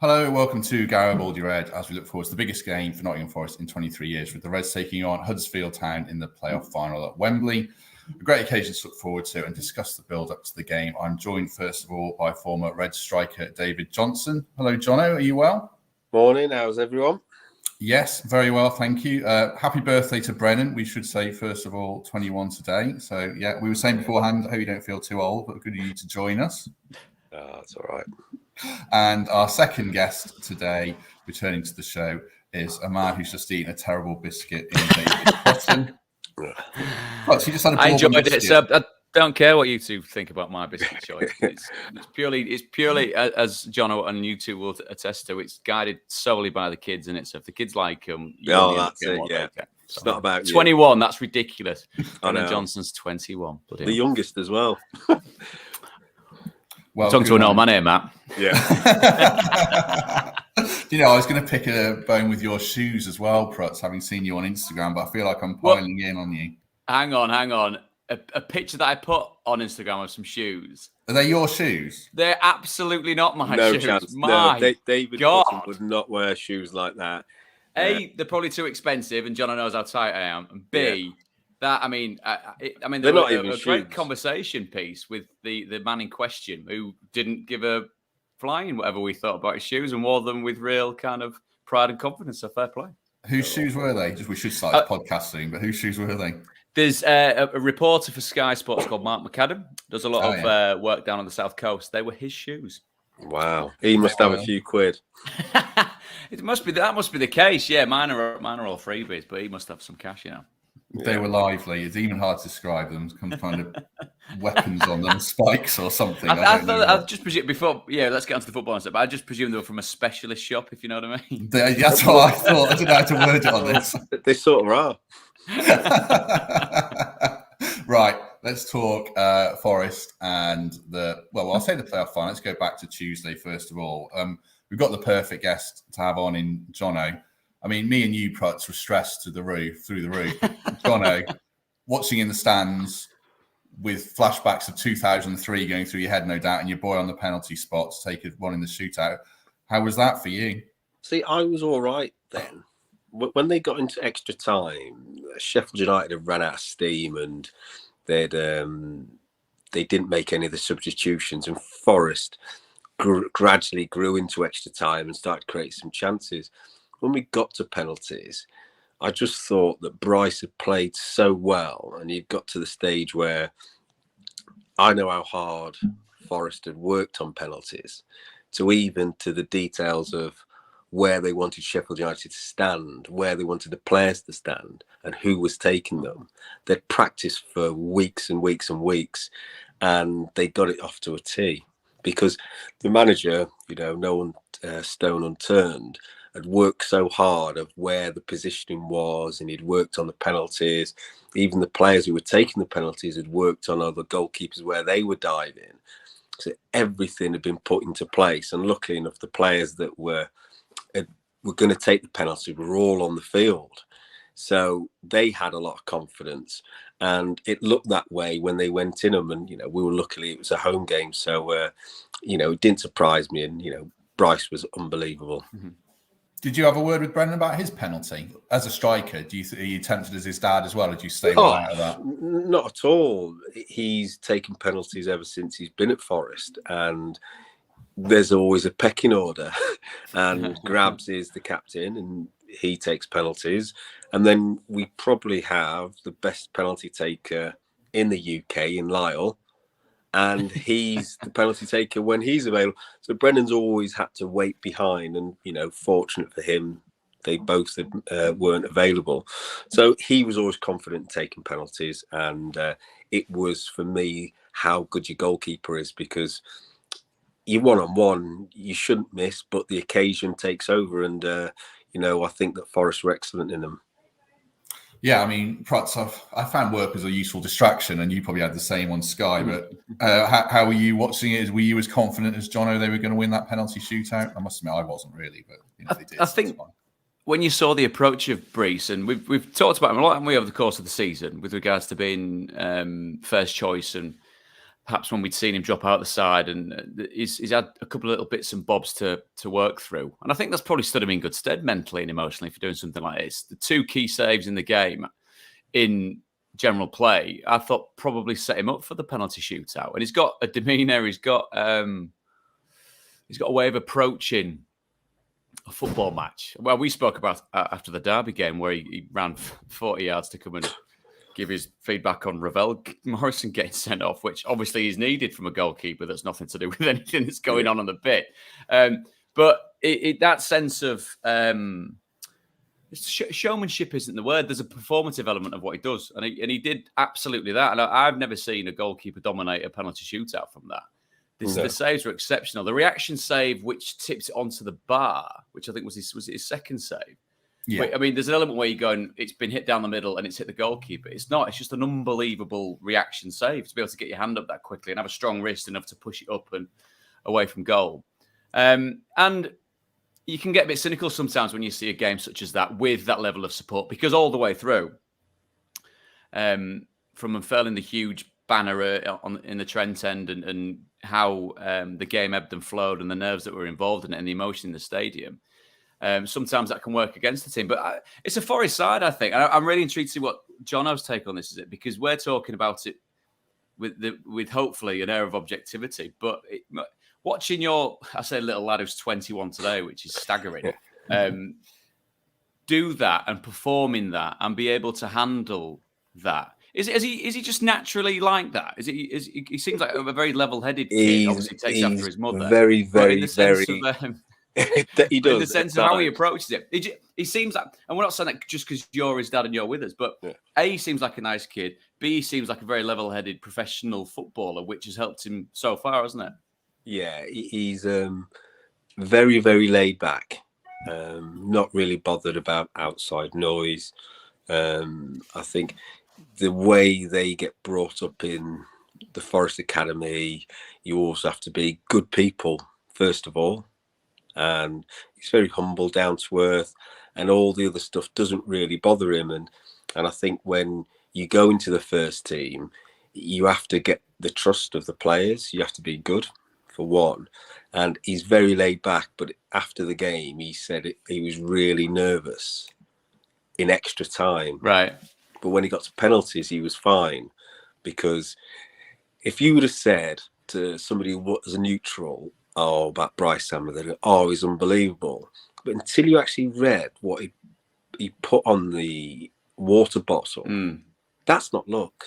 Hello, welcome to Garibaldi Red as we look forward to the biggest game for Nottingham Forest in 23 years, with the Reds taking on Huddersfield Town in the playoff final at Wembley. A great occasion to look forward to and discuss the build-up to the game. I'm joined, first of all, by former Reds striker David Johnson. Hello, Jono. Are you well? Morning. How's everyone? Yes, very well, thank you. Happy birthday to Brennan. We should say, first of all, 21 today. So, yeah, we were saying beforehand, I hope you don't feel too old, but good of you to join us. That's all right. And our second guest today, returning to the show, is a man who's just eaten a terrible biscuit in David Prutton. I enjoyed it, so I don't care what you two think about my biscuit choice. It's purely, as John and you two will attest to, it's guided solely by the kids, and it's if the kids like them. That's it. Yeah, it's not about 21. That's ridiculous. Brennan Johnson's 21. The youngest as well. Well, talking to an old man here, Matt. Yeah. I was going to pick a bone with your shoes as well, Prutz, having seen you on Instagram, but I feel like I'm piling in on you. Hang on. A picture that I put on Instagram of some shoes. Are they your shoes? They're absolutely not my shoes. No chance. David God would not wear shoes like that. A, they're probably too expensive, and John knows how tight I am. And B, they're not even a great conversation piece with the man in question who didn't give a flying whatever we thought about his shoes and wore them with real kind of pride and confidence. So fair play. Whose shoes were they? We should start this podcast soon, but whose shoes were they? There's a reporter for Sky Sports called Mark McAdam. Does a lot of work down on the South Coast. They were his shoes. Wow, he must have a few quid. That must be the case. Yeah, mine are all freebies, but he must have some cash, They were lively. It's even hard to describe them. Some kind of weapons on them, spikes or something. I just presume before. Yeah, let's get onto the football and stuff. But I just presume they were from a specialist shop, if you know what I mean. That's what I thought. I didn't know how to word it on this. They sort of are. Right, let's talk Forest and I'll say the playoff final. Let's go back to Tuesday first of all. We've got the perfect guest to have on in Jono. I mean, me and you, Prutz, were stressed through the roof. Jono, watching in the stands with flashbacks of 2003 going through your head, no doubt, and your boy on the penalty spot to take one in the shootout. How was that for you? See, I was all right then. When they got into extra time, Sheffield United had ran out of steam and they didn't make any of the substitutions, and Forest gradually grew into extra time and started creating some chances. When we got to penalties, I just thought that Bryce had played so well, and he'd got to the stage where I know how hard Forest had worked on penalties, to the details of where they wanted Sheffield United to stand, where they wanted the players to stand, and who was taking them. They'd practiced for weeks and weeks and weeks, and they got it off to a tee. Because the manager, no one stone unturned, had worked so hard of where the positioning was, and he'd worked on the penalties. Even the players who were taking the penalties had worked on other goalkeepers where they were diving. So everything had been put into place. And luckily enough, the players that were going to take the penalty were all on the field. So they had a lot of confidence. And it looked that way when they went in them. And, we were luckily it was a home game. So, it didn't surprise me. And, Bryce was unbelievable. Mm-hmm. Did you have a word with Brendan about his penalty? As a striker, are you tempted as his dad as well? Or did you stay well out of that? Not at all. He's taken penalties ever since he's been at Forest. And there's always a pecking order. And Grabs is the captain and he takes penalties. And then we probably have the best penalty taker in the UK in Lyle. And he's the penalty taker when he's available. So Brennan's always had to wait behind. And, fortunate for him, they both weren't available. So he was always confident in taking penalties. And it was, for me, how good your goalkeeper is, because you one-on-one, you shouldn't miss, but the occasion takes over. And, I think that Forest were excellent in them. Yeah, I mean, Prutz, I found work as a useful distraction, and you probably had the same on Sky. But how were you watching it? Were you as confident as Jono they were going to win that penalty shootout? I must admit, I wasn't really, but they did. I think when you saw the approach of Brees, and we've talked about him a lot, haven't we, over the course of the season, with regards to being first choice, and perhaps when we'd seen him drop out the side, and he's had a couple of little bits and bobs to work through. And I think that's probably stood him in good stead mentally and emotionally for doing something like this. The 2 key saves in the game in general play, I thought probably set him up for the penalty shootout. And he's got a demeanour, he's got a way of approaching a football match. Well, we spoke about after the Derby game where he ran 40 yards to come and give his feedback on Ravel Morrison getting sent off, which obviously is needed from a goalkeeper. That's nothing to do with anything that's going on the bit. But that sense of showmanship isn't the word. There's a performative element of what he does. And he did absolutely that. And I've never seen a goalkeeper dominate a penalty shootout from that. The saves were exceptional. The reaction save, which tips it onto the bar, which I think was his second save. Yeah. I mean, there's an element where you're going, it's been hit down the middle and it's hit the goalkeeper. It's not. It's just an unbelievable reaction save to be able to get your hand up that quickly and have a strong wrist enough to push it up and away from goal. And you can get a bit cynical sometimes when you see a game such as that with that level of support, because all the way through, from unfurling the huge banner in the Trent end and how the game ebbed and flowed and the nerves that were involved in it and the emotion in the stadium, sometimes that can work against the team. But it's a Forest side, I think. I'm really intrigued to see what Jono's take on this is, because we're talking about it with hopefully an air of objectivity. But watching I say little lad who's 21 today, which is staggering, do that and perform in that and be able to handle that. Is he just naturally like that? He seems like a very level-headed kid. Obviously, takes after his mother. Very, very, very. He does in the sense of how he approaches it. He seems like, and we're not saying that just because you're his dad and you're with us, but A, he seems like a nice kid. B, he seems like a very level-headed professional footballer, which has helped him so far, hasn't it? Yeah, he's very, very laid back. Not really bothered about outside noise. I think the way they get brought up in the Forest Academy, you also have to be good people, first of all. And he's very humble, down to earth, and all the other stuff doesn't really bother him. And I think when you go into the first team, you have to get the trust of the players. You have to be good, for one. And he's very laid back. But after the game, he said he was really nervous in extra time. Right. But when he got to penalties, he was fine. Because if you would have said to somebody who was a neutral, about Bryce Hammer, he's unbelievable. But until you actually read what he put on the water bottle, that's not luck.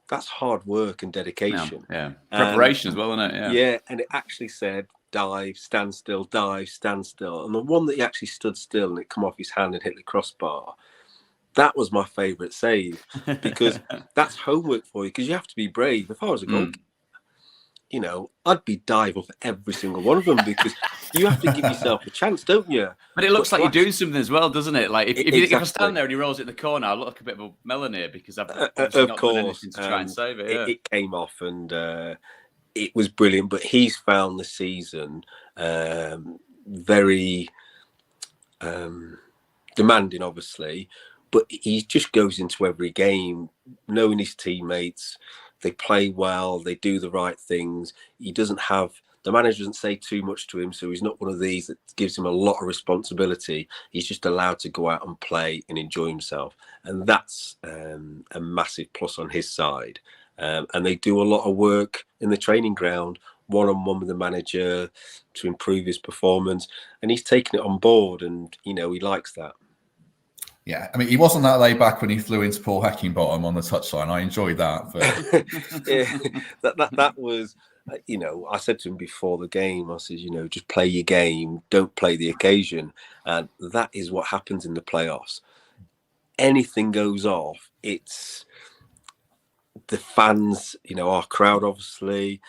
That's hard work and dedication. No, yeah. Preparation as well, isn't it? Yeah. Yeah, and it actually said dive, stand still, dive, stand still. And the one that he actually stood still and it come off his hand and hit the crossbar, that was my favourite save, because that's homework for you, because you have to be brave. If I was a goalkeeper, I'd be diving for every single one of them, because you have to give yourself a chance, don't you? But it looks like you're doing something as well, doesn't it? Like if I stand there and he rolls it in the corner, I look like a bit of a melon here, because I've not done anything to try and save it. Yeah. It came off and it was brilliant. But he's found the season very demanding, obviously. But he just goes into every game knowing his teammates. They play well. They do the right things. The manager doesn't say too much to him, so he's not one of these that gives him a lot of responsibility. He's just allowed to go out and play and enjoy himself. And that's a massive plus on his side. And they do a lot of work in the training ground, one-on-one with the manager to improve his performance. And he's taken it on board, and, he likes that. Yeah, I mean, he wasn't that laid back when he flew into Paul Heckingbottom on the touchline. I enjoyed that. But... yeah, that was, I said to him before the game, I said, just play your game, don't play the occasion. And that is what happens in the playoffs. Anything goes off, it's the fans, our crowd, obviously.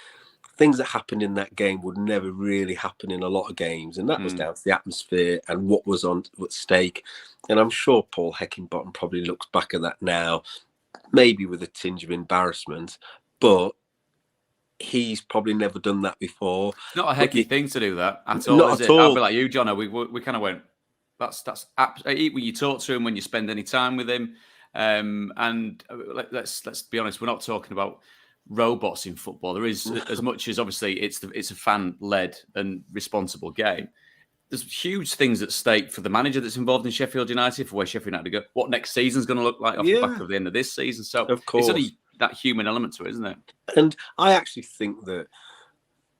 Things that happened in that game would never really happen in a lot of games. And that was down to the atmosphere and what was at stake. And I'm sure Paul Heckingbottom probably looks back at that now, maybe with a tinge of embarrassment, but he's probably never done that before. Not a hecky thing to do that at all, not is at it? all. I'll be like you, Jono. We kind of went, that's when you talk to him, when you spend any time with him. And let's be honest, we're not talking about robots in football. There is, as much as obviously it's a fan-led and responsible game. There's huge things at stake for the manager that's involved in Sheffield United, for where Sheffield United go, what next season's going to look like off the back of the end of this season. So of course, it's only that human element to it, isn't it? And I actually think that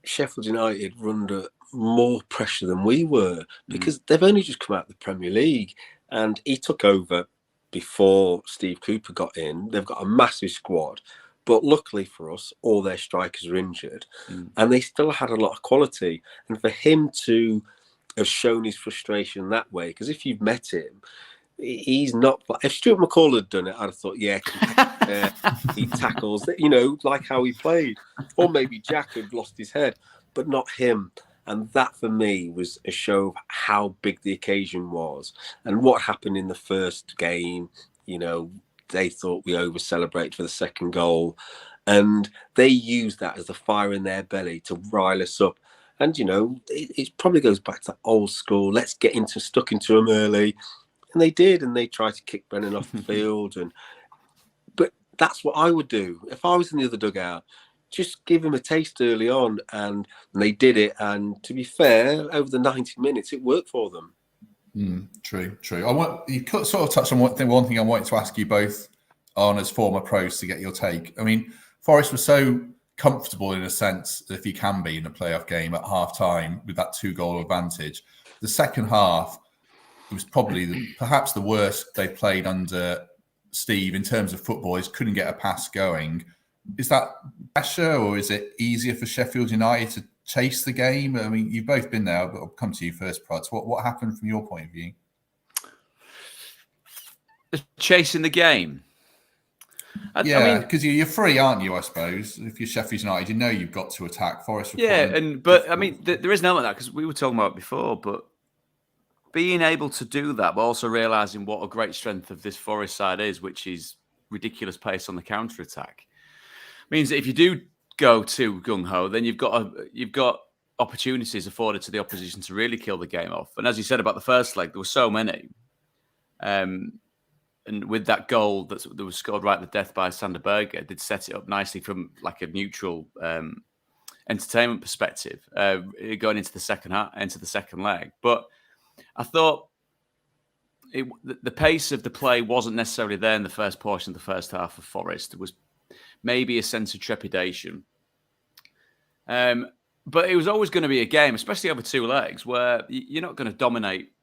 Sheffield United were under more pressure than we were, because they've only just come out of the Premier League, and he took over before Steve Cooper got in. They've got a massive squad, but luckily for us, all their strikers are injured, and they still had a lot of quality. And for him to have shown his frustration that way, because if you've met him, he's not. If Stuart McCall had done it, I'd have thought, yeah, he tackles, like how he played, or maybe Jack had lost his head, but not him. And that for me was a show of how big the occasion was and what happened in the first game. They thought we over celebrated for the second goal, and they used that as the fire in their belly to rile us up. And, it probably goes back to old school. Let's get stuck into them early. And they did. And they tried to kick Brennan off the field. But that's what I would do. If I was in the other dugout, just give him a taste early on. And they did it. And to be fair, over the 90 minutes, it worked for them. True. You sort of touched on one thing I wanted to ask you both on as former pros to get your take. I mean, Forest was so comfortable in a sense, if you can be in a playoff game at half time with that 2-goal advantage. The second half, it was probably perhaps the worst they played under Steve in terms of football. He couldn't get a pass going. Is that pressure, or is it easier for Sheffield United to chase the game? I mean, you've both been there, but I'll come to you first, Prutz. What happened from your point of view? Chasing the game. Because you're free, aren't you? I suppose if you're Sheffield United, you've got to attack. Forest. There is an element of that, because we were talking about it before. But being able to do that, but also realizing what a great strength of this Forest side is, which is ridiculous pace on the counter attack, means that if you do go too gung ho, then you've got opportunities afforded to the opposition to really kill the game off. And as you said about the first leg, there were so many. And with that goal that was scored right at the death by Sander Berge, did set it up nicely from like a neutral entertainment perspective, going into the second leg. But I thought the pace of the play wasn't necessarily there in the first portion of the first half of Forest. There was maybe a sense of trepidation. But it was always going to be a game, especially over 2 legs, where you're not going to dominate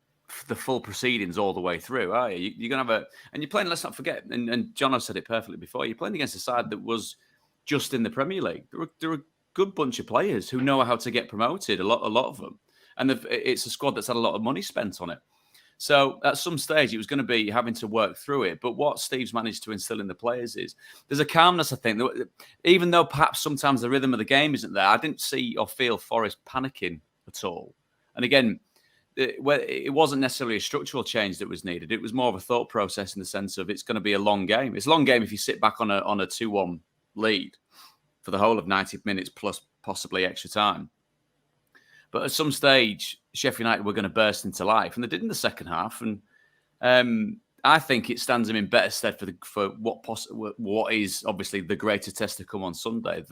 the full proceedings all the way through, are you? You're going to have and you're playing, let's not forget, and John has said it perfectly before, you're playing against a side that was just in the Premier League. There are a good bunch of players who know how to get promoted, a lot of them. And it's a squad that's had a lot of money spent on it. So at some stage, it was going to be having to work through it. But what Steve's managed to instill in the players is there's a calmness, I think, even though perhaps sometimes the rhythm of the game isn't there. I didn't see or feel Forest panicking at all. And again, it wasn't necessarily a structural change that was needed. It was more of a thought process in the sense of it's going to be a long game. It's a long game if you sit back on a 2-1 lead for the whole of 90 minutes plus possibly extra time. But at some stage, Sheffield United were going to burst into life, and they did in the second half. And I think it stands them in better stead for what is obviously the greater test to come on Sunday.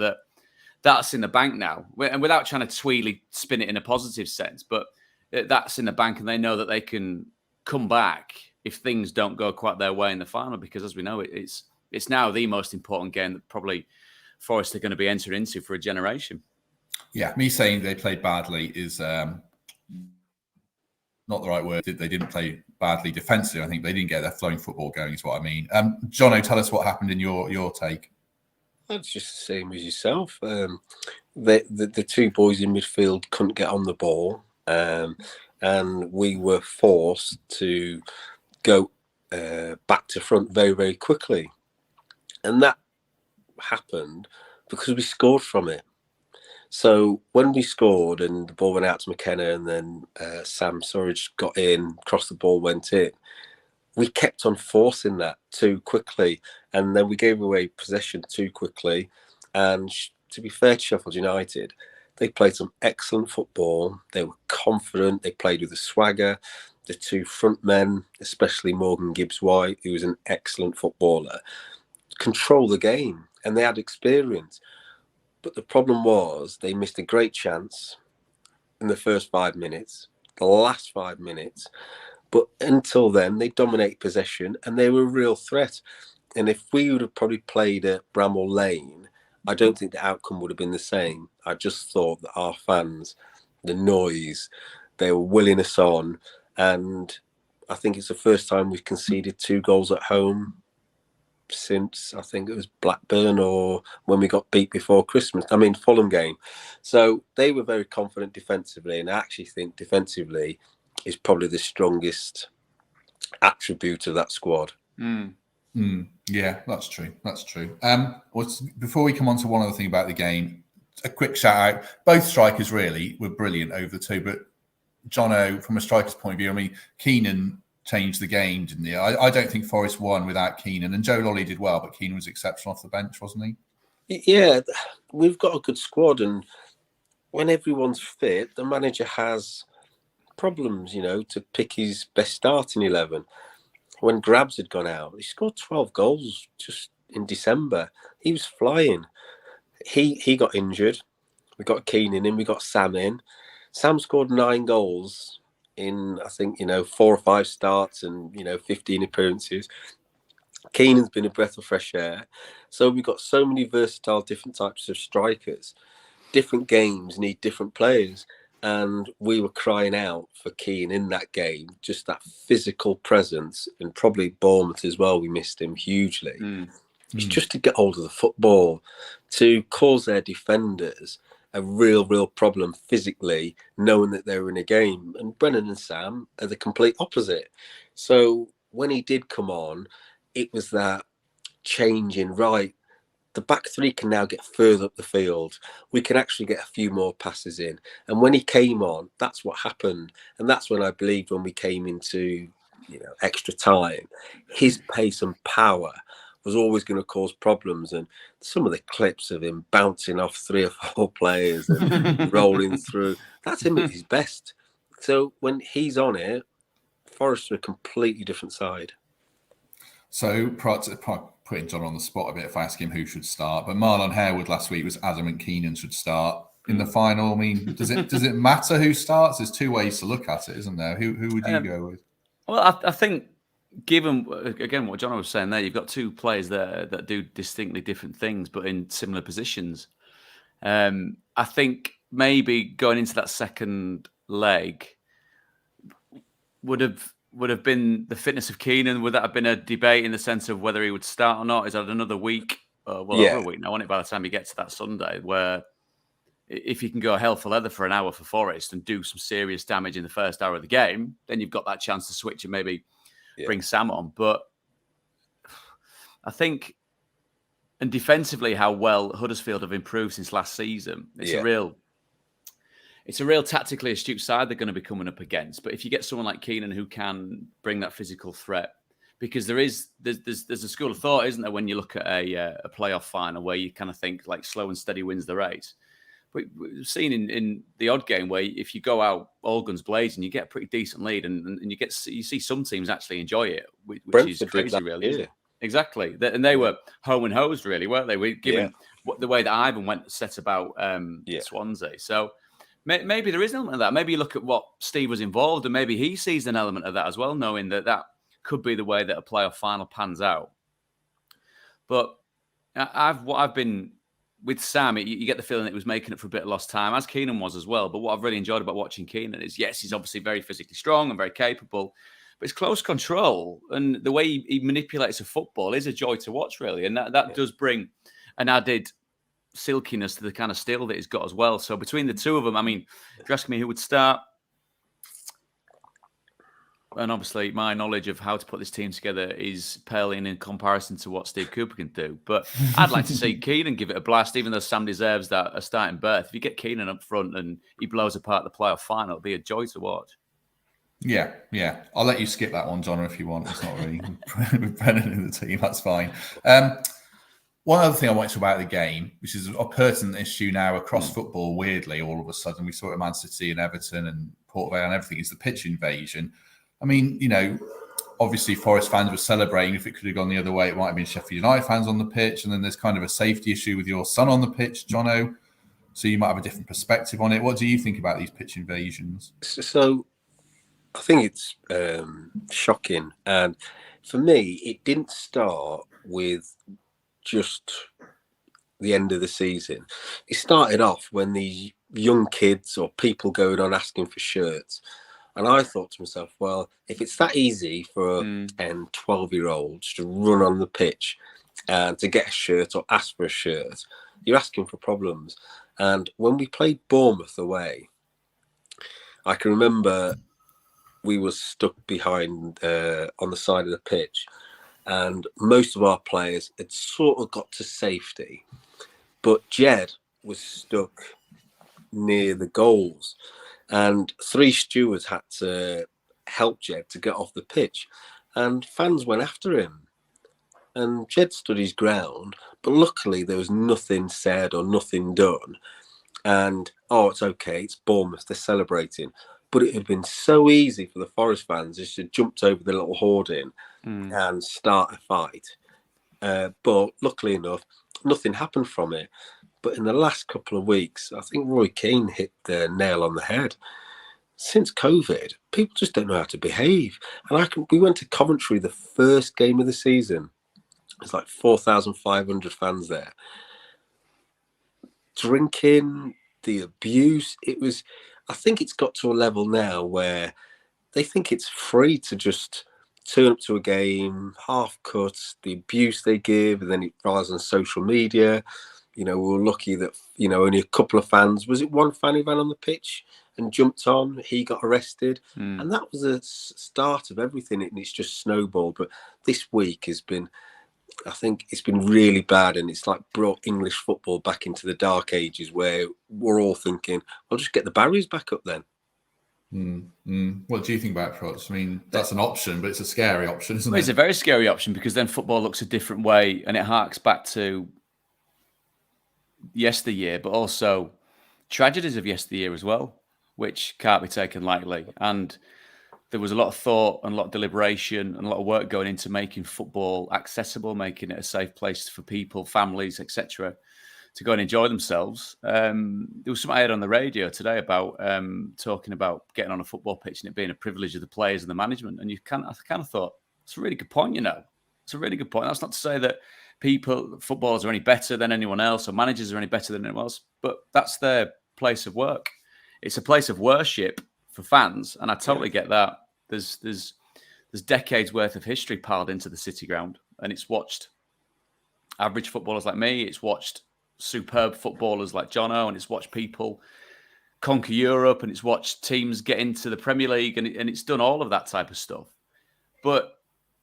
That's in the bank now, and without trying to tweedly spin it in a positive sense, but that's in the bank, and they know that they can come back if things don't go quite their way in the final, because as we know, it's now the most important game that probably Forest are going to be entering into for a generation. Yeah, me saying they played badly is not the right word. They didn't play badly defensively. I think they didn't get their flowing football going is what I mean. Jono, tell us what happened in your take. That's just the same as yourself. The 2 boys in midfield couldn't get on the ball. And we were forced to go back to front very, very quickly. And that happened because we scored from it. So when we scored and the ball went out to McKenna and then Sam Surridge got in, across the ball went in, we kept on forcing that too quickly. And then we gave away possession too quickly. And to be fair to Sheffield United, they played some excellent football. They were confident. They played with a swagger. The 2 front men, especially Morgan Gibbs-White, who was an excellent footballer, control the game and they had experience. But the problem was they missed a great chance in the first 5 minutes, the last 5 minutes. But until then, they dominated possession and they were a real threat. And if we would have probably played at Bramall Lane, I don't think the outcome would have been the same. I just thought that our fans, the noise, they were willing us on. And I think it's the first time we've conceded 2 goals at home since, I think it was Blackburn or when we got beat before Christmas. I mean, Fulham game. So they were very confident defensively. And I actually think defensively is probably the strongest attribute of that squad. Yeah, that's true. That's true. Before we come on to one other thing about the game, a quick shout out. Both strikers really were brilliant over the 2, but Jono, from a striker's point of view, I mean, Keenan changed the game, didn't he? I don't think Forest won without Keenan, and Joe Lolly did well, but Keenan was exceptional off the bench, wasn't he? Yeah, we've got a good squad, and when everyone's fit, the manager has problems, to pick his best starting 11. When Grabs had gone out, he scored 12 goals just in December. He was flying. He got injured. We got Keenan in, we got Sam in. Sam scored 9 goals in, I think, 4 or 5 starts and, 15 appearances. Keenan's been a breath of fresh air. So we've got so many versatile, different types of strikers. Different games need different players. And we were crying out for Keane in that game, just that physical presence, and probably Bournemouth as well. We missed him hugely. It's just to get hold of the football, to cause their defenders a real problem physically, knowing that they were in a game. And Brennan and Sam are the complete opposite. So when he did come on, it was that change in right. The back 3 can now get further up the field. We can actually get a few more passes in. And when he came on, that's what happened. And that's when I believed when we came into, extra time, his pace and power was always going to cause problems. And some of the clips of him bouncing off 3 or 4 players and rolling through, that's him at his best. So when he's on it, Forest are a completely different side. So, putting John on the spot a bit if I ask him who should start, but Marlon Harewood last week was adamant Keenan should start in the final. I mean, does it matter who starts? There's 2 ways to look at it, isn't there? Who would you go with? Well, I think, given again what John was saying there, you've got 2 players there that do distinctly different things, but in similar positions. I think maybe going into that second leg would have been the fitness of Keenan. Would that have been a debate in the sense of whether he would start or not? Is that another week? Over a week now, isn't it, by the time you get to that Sunday, where if you can go hell for leather for an hour for Forest and do some serious damage in the first hour of the game, then you've got that chance to switch and maybe bring Sam on. But I think, and defensively, how well Huddersfield have improved since last season, it's a real tactically astute side they're going to be coming up against. But if you get someone like Keenan who can bring that physical threat, because there's a school of thought, isn't there, when you look at a playoff final where you kind of think like slow and steady wins the race. But we've seen in the odd game where if you go out all guns blazing, you get a pretty decent lead, and you see some teams actually enjoy it, which is crazy, really. Isn't it? Exactly, and they were home and hosed, really, weren't they? Given the way that Ivan set about Swansea, so. Maybe there is an element of that. Maybe you look at what Steve was involved, and maybe he sees an element of that as well, knowing that could be the way that a playoff final pans out. But what I've been with Sam, you get the feeling that he was making it for a bit of lost time, as Keenan was as well. But what I've really enjoyed about watching Keenan is, yes, he's obviously very physically strong and very capable, but it's close control, and the way he manipulates a football is a joy to watch, really. And that does bring an added silkiness to the kind of steel that he's got as well. So between the 2 of them, I mean, if you're asking me who would start, and obviously my knowledge of how to put this team together is paling in comparison to what Steve Cooper can do. But I'd like to see Keenan give it a blast, even though Sam deserves a starting berth. If you get Keenan up front and he blows apart the playoff final, it'll be a joy to watch. Yeah. I'll let you skip that one, John, if you want. It's not really with Brennan in the team. That's fine. One other thing I want to talk about the game, which is a pertinent issue now across football, weirdly, all of a sudden, we saw it at Man City and Everton and Port Vale and everything, is the pitch invasion. I mean, obviously Forest fans were celebrating. If it could have gone the other way, it might have been Sheffield United fans on the pitch. And then there's kind of a safety issue with your son on the pitch, Jono. So you might have a different perspective on it. What do you think about these pitch invasions? So I think it's shocking. And for me, it didn't start with just the end of the season. It started off when these young kids or people going on asking for shirts. And I thought to myself, well, if it's that easy for 10, 12-year-olds to run on the pitch and to get a shirt or ask for a shirt, you're asking for problems. And when we played Bournemouth away, I can remember we were stuck behind on the side of the pitch, and most of our players had sort of got to safety, but Jed was stuck near the goals, and 3 stewards had to help Jed to get off the pitch, and fans went after him, and Jed stood his ground, but luckily there was nothing said or nothing done. And, it's okay, it's Bournemouth, they're celebrating. But it had been so easy for the Forest fans just to jump over the little hoarding and start a fight. But luckily enough, nothing happened from it. But in the last couple of weeks, I think Roy Keane hit the nail on the head. Since COVID, people just don't know how to behave. And we went to Coventry the first game of the season. There's like 4,500 fans there. Drinking, the abuse, I think it's got to a level now where they think it's free to just turn up to a game, half cut, the abuse they give, and then it rises on social media. We were lucky that, only a couple of fans, was it one fan who ran on the pitch and jumped on? He got arrested. And that was the start of everything, and it's just snowballed. But this week has been, I think it's been really bad, and it's like brought English football back into the dark ages where we're all thinking, well, just get the barriers back up then. What do you think about Prutz? I mean, that's an option, but it's a scary option, isn't it? It's a very scary option because then football looks a different way, and it harks back to yesteryear, but also tragedies of yesteryear as well, which can't be taken lightly. And there was a lot of thought and a lot of deliberation and a lot of work going into making football accessible, making it a safe place for people, families, etc., to go and enjoy themselves. There was something I heard on the radio today about talking about getting on a football pitch and it being a privilege of the players and the management. And I kind of thought, it's a really good point, It's a really good point. That's not to say that footballers are any better than anyone else or managers are any better than anyone else, but that's their place of work. It's a place of worship for fans, and I totally get that. There's decades worth of history piled into the City ground, and it's watched average footballers like me. It's watched superb footballers like Jono, and it's watched people conquer Europe, and it's watched teams get into the Premier League, and it's done all of that type of stuff. But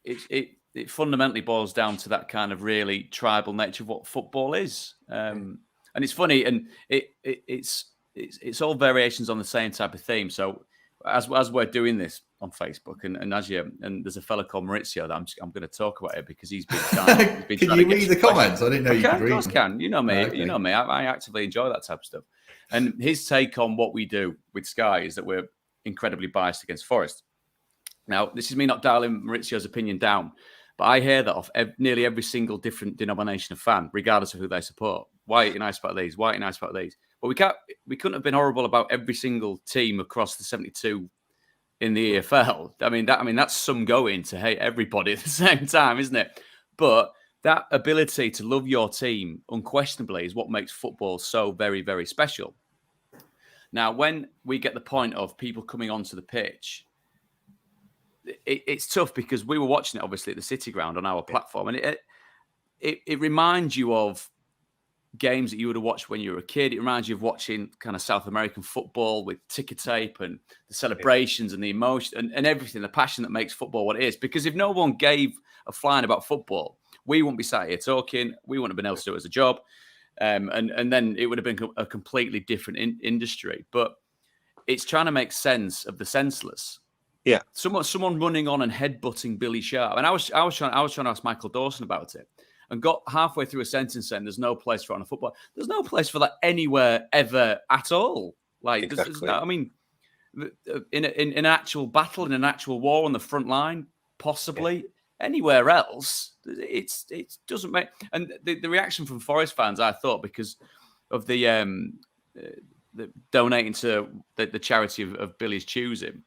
it fundamentally boils down to that kind of really tribal nature of what football is, and it's funny, and it's all variations on the same type of theme. So as we're doing this on Facebook, and there's a fella called Maurizio that I'm going to talk about it because he's been trying. Can you read the comments? I didn't know you could read. Of course, can. You know me. Okay. You know me. I actively enjoy that type of stuff. And his take on what we do with Sky is that we're incredibly biased against Forest. Now, this is me not dialing Maurizio's opinion down, but I hear that off nearly every single different denomination of fan, regardless of who they support. Why are you nice about these? Why are you nice about these? But we couldn't have been horrible about every single team across the 72 in the EFL. I mean, that's some going to hate everybody at the same time, isn't it? But that ability to love your team, unquestionably, is what makes football so very, very special. Now, when we get the point of people coming onto the pitch, it's tough because we were watching it, obviously, at the City ground on our platform, and it reminds you of games that you would have watched when you were a kid. It reminds you of watching kind of South American football with ticker tape and the celebrations and the emotion and everything, the passion that makes football what it is. Because if no one gave a flying about football, we wouldn't be sat here talking. We wouldn't have been able to do it as a job. And then it would have been a completely different industry. But it's trying to make sense of the senseless. Yeah. Someone running on and headbutting Billy Sharp. And I was trying to ask Michael Dawson about it. And got halfway through a sentence saying there's no place for it on a football. There's no place for that anywhere ever at all. Like, exactly. I mean, in an actual battle, in an actual war on the front line, possibly. Anywhere else, it doesn't make. And the reaction from Forest fans, I thought, because of the donating to the charity of Billy's choosing,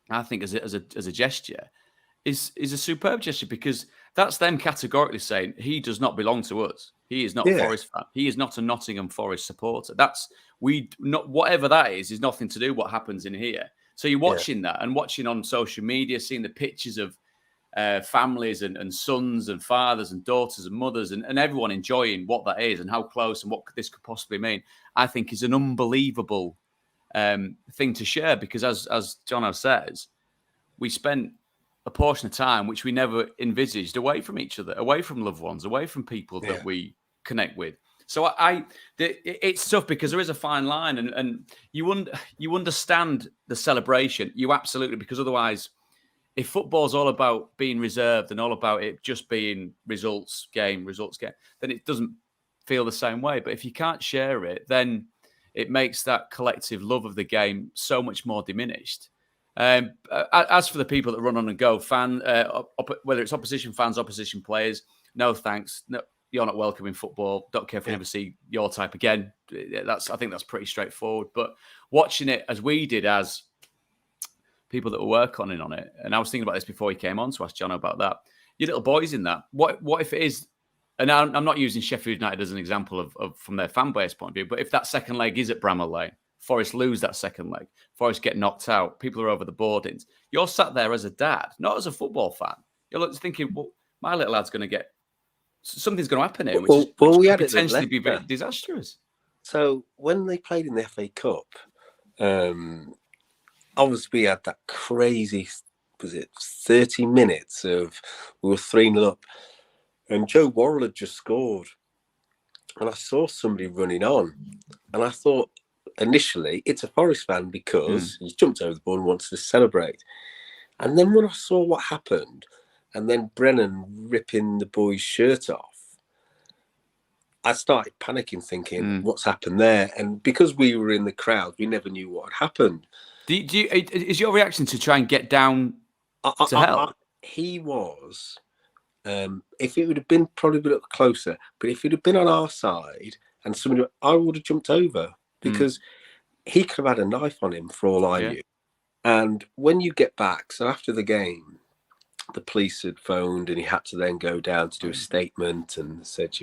I think as a gesture is a superb gesture, because that's them categorically saying he does not belong to us. He is not a Forest fan. He is not a Nottingham Forest supporter. Whatever that is nothing to do with what happens in here. So you're watching that and watching on social media, seeing the pictures of families and sons and fathers and daughters and mothers and everyone enjoying what that is and how close and what this could possibly mean, I think is an unbelievable thing to share, because as Jono says, we spent a portion of time which we never envisaged away from each other, away from loved ones, away from people that we connect with. So it's tough, because there is a fine line, and you understand the celebration, you absolutely, because otherwise, if football's all about being reserved and all about it just being results game, then it doesn't feel the same way. But if you can't share it, then it makes that collective love of the game so much more diminished. As for the people that run on and go, whether it's opposition fans, opposition players, no thanks. No, you're not welcome in football. Don't care if we never see your type again. I think that's pretty straightforward. But watching it as we did as people that were working on it, and I was thinking about this before he came on to ask John about that. Your little boys in that. What if it is? And I'm not using Sheffield United as an example of from their fan base point of view, but if that second leg is at Bramall Lane, Forest lose that second leg, Forest get knocked out, people are over the boardings. You're sat there as a dad, not as a football fan. You're thinking, well, my little lad's going to get something's going to happen here, which could potentially be very disastrous. So when they played in the FA Cup, obviously we had that crazy, was it 30 minutes of, we were 3-0 up, and Joe Worrell had just scored, and I saw somebody running on, and I thought initially it's a Forest fan because he jumped over the ball and wanted to celebrate. And then when I saw what happened, and then Brennan ripping the boy's shirt off, I started panicking, thinking, what's happened there? And because we were in the crowd, we never knew what had happened. Is your reaction to try and get down to hell? He was. If it would have been probably a bit closer, but if it had been on our side and somebody, I would have jumped over, because he could have had a knife on him for all I knew. And when you get back, so after the game, the police had phoned and he had to then go down to do a statement and said,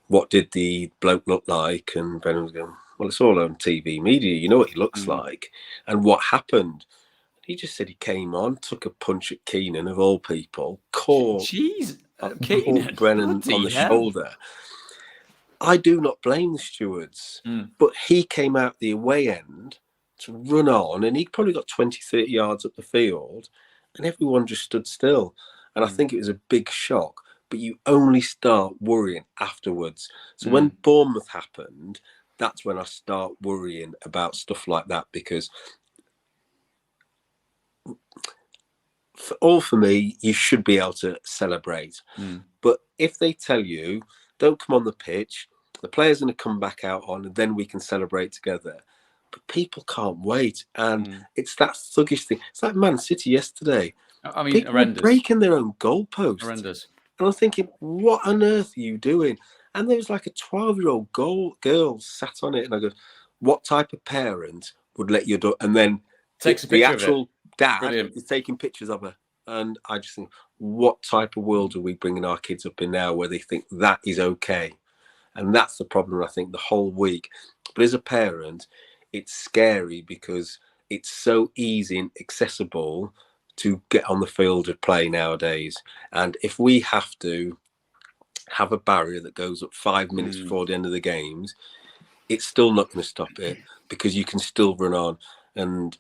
what did the bloke look like? And Brennan was going, well, it's all on TV media. You know what he looks like. And what happened? He just said he came on, took a punch at Keenan, of all people, caught Brennan on the shoulder. I do not blame the stewards, but he came out the away end to run on, and he probably got 20, 30 yards up the field, and everyone just stood still. And I think it was a big shock, but you only start worrying afterwards. So when Bournemouth happened, that's when I start worrying about stuff like that, because for me, you should be able to celebrate. But if they tell you, don't come on the pitch, the players are going to come back out on, and then we can celebrate together. But people can't wait. And it's that thuggish thing. It's like Man City yesterday. I mean, people horrendous. Were breaking their own goalposts. Horrendous. And I'm thinking, what on earth are you doing? And there was like a 12-year-old girl sat on it. And I go, what type of parent would let your daughter? And then takes a the picture actual of it. dad Brilliant. is taking pictures of her. And I just think, what type of world are we bringing our kids up in now where they think that is okay? And that's the problem, I think, the whole week. But as a parent, it's scary because it's so easy and accessible to get on the field and play nowadays. And if we have to have a barrier that goes up 5 minutes before the end of the games, it's still not going to stop it, because you can still run on. And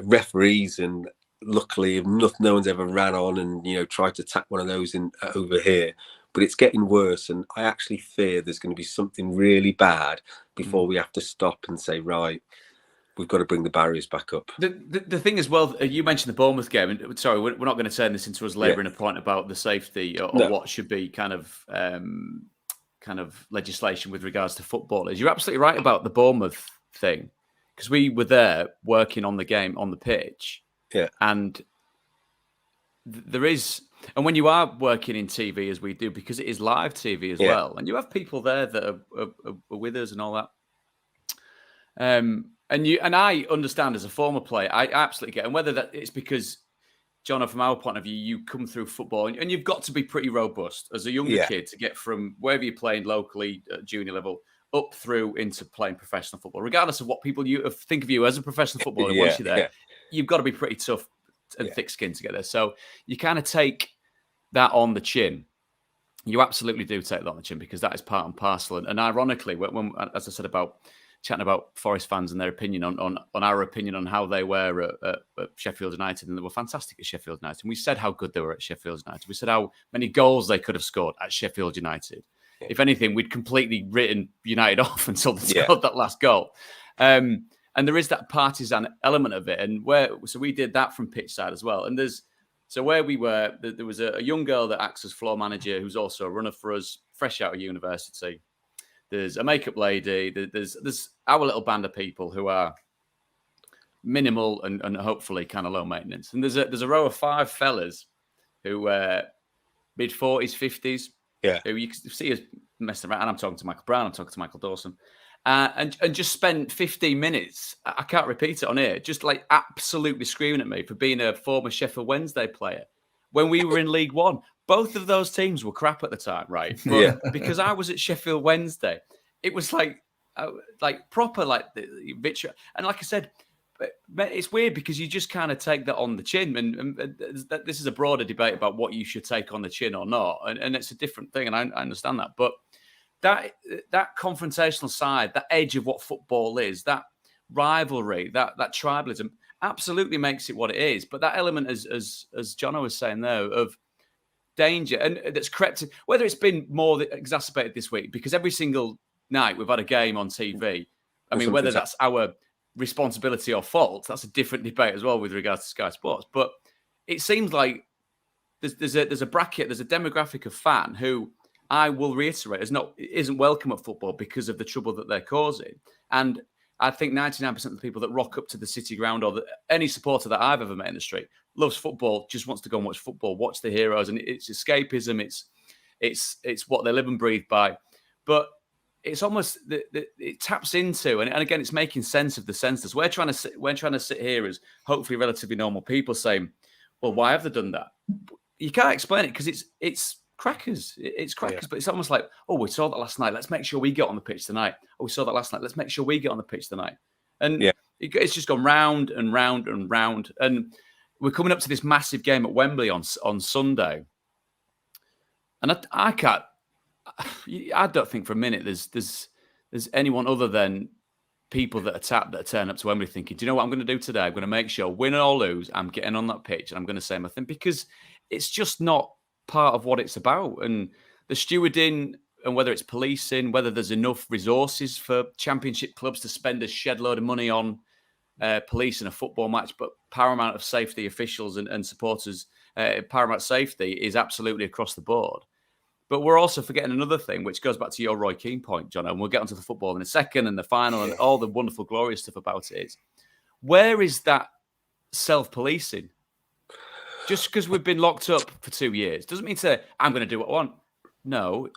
referees, and luckily no one's ever ran on and tried to tap one of those in over here. But it's getting worse, and I actually fear there's going to be something really bad before we have to stop and say, right, we've got to bring the barriers back up. The thing as well, you mentioned the Bournemouth game, and sorry, we're not going to turn this into us labouring a point about the safety or what should be kind of legislation with regards to footballers. You're absolutely right about the Bournemouth thing, because we were there working on the game on the pitch, and there is, and when you are working in TV as we do, because it is live TV as well, and you have people there that are with us and all that. And I understand as a former player, I absolutely get, and whether that it's because, John, from our point of view, you come through football and you've got to be pretty robust as a younger kid to get from wherever you're playing locally at junior level up through into playing professional football, regardless of what people think of you as a professional footballer. Once you're there, you've got to be pretty tough and thick-skinned to get there. So you kind of take that on the chin. You absolutely do take that on the chin because that is part and parcel. And ironically, when as I said about chatting about Forest fans and their opinion on our opinion on how they were at Sheffield United, and they were fantastic at Sheffield United. And we said how good they were at Sheffield United. We said how many goals they could have scored at Sheffield United. Yeah. If anything, we'd completely written United off until they scored that last goal. And there is that partisan element of it. And so we did that from pitch side as well. And so where we were, there was a young girl that acts as floor manager who's also a runner for us, fresh out of university. There's a makeup lady. There's our little band of people who are minimal and hopefully kind of low maintenance. And there's a row of 5 fellas who mid-40s, 50s. Yeah. Who you can see us messing around. And I'm talking to Michael Brown. I'm talking to Michael Dawson. And just spent 15 minutes. I can't repeat it on here. Just like absolutely screaming at me for being a former Sheffield Wednesday player when we were in League One. Both of those teams were crap at the time, right? But because I was at Sheffield Wednesday, it was like proper, like the vitriol. And like I said, it's weird because you just kind of take that on the chin. And this is a broader debate about what you should take on the chin or not. And it's a different thing. And I understand that. But that confrontational side, that edge of what football is, that rivalry, that tribalism absolutely makes it what it is. But that element, as Jono was saying there, of danger, and that's crept in, whether it's been more exacerbated this week because every single night we've had a game on TV. I mean, whether that's our responsibility or fault, that's a different debate as well with regards to Sky Sports. But it seems like there's a bracket, there's a demographic of fan who I will reiterate isn't welcome at football because of the trouble that they're causing. And I think 99% of the people that rock up to the City Ground or any supporter that I've ever met in the street loves football, just wants to go and watch football, watch the heroes, and it's escapism. It's what they live and breathe by. But it's almost it taps into, and again, it's making sense of the senseless. We're trying to sit here as hopefully relatively normal people saying, "Well, why have they done that?" You can't explain it because it's crackers. It's crackers, but it's almost like, oh, we saw that last night. Let's make sure we get on the pitch tonight. Oh, we saw that last night. Let's make sure we get on the pitch tonight. And it's just gone round and round and round. And we're coming up to this massive game at Wembley on Sunday. And I don't think for a minute there's anyone other than people that turn up to Wembley thinking, do you know what I'm going to do today? I'm going to make sure, win or lose, I'm getting on that pitch and I'm going to say my thing, because it's just not part of what it's about. And the stewarding, and whether it's policing, whether there's enough resources for championship clubs to spend a shed load of money on policing a football match, but paramount of safety officials and supporters, paramount safety is absolutely across the board. But we're also forgetting another thing, which goes back to your Roy Keane point, John, and we'll get onto the football in a second and the final and all the wonderful, glorious stuff about it is, where is that self-policing? Just because we've been locked up for 2 years doesn't mean to say, I'm going to do what I want. No,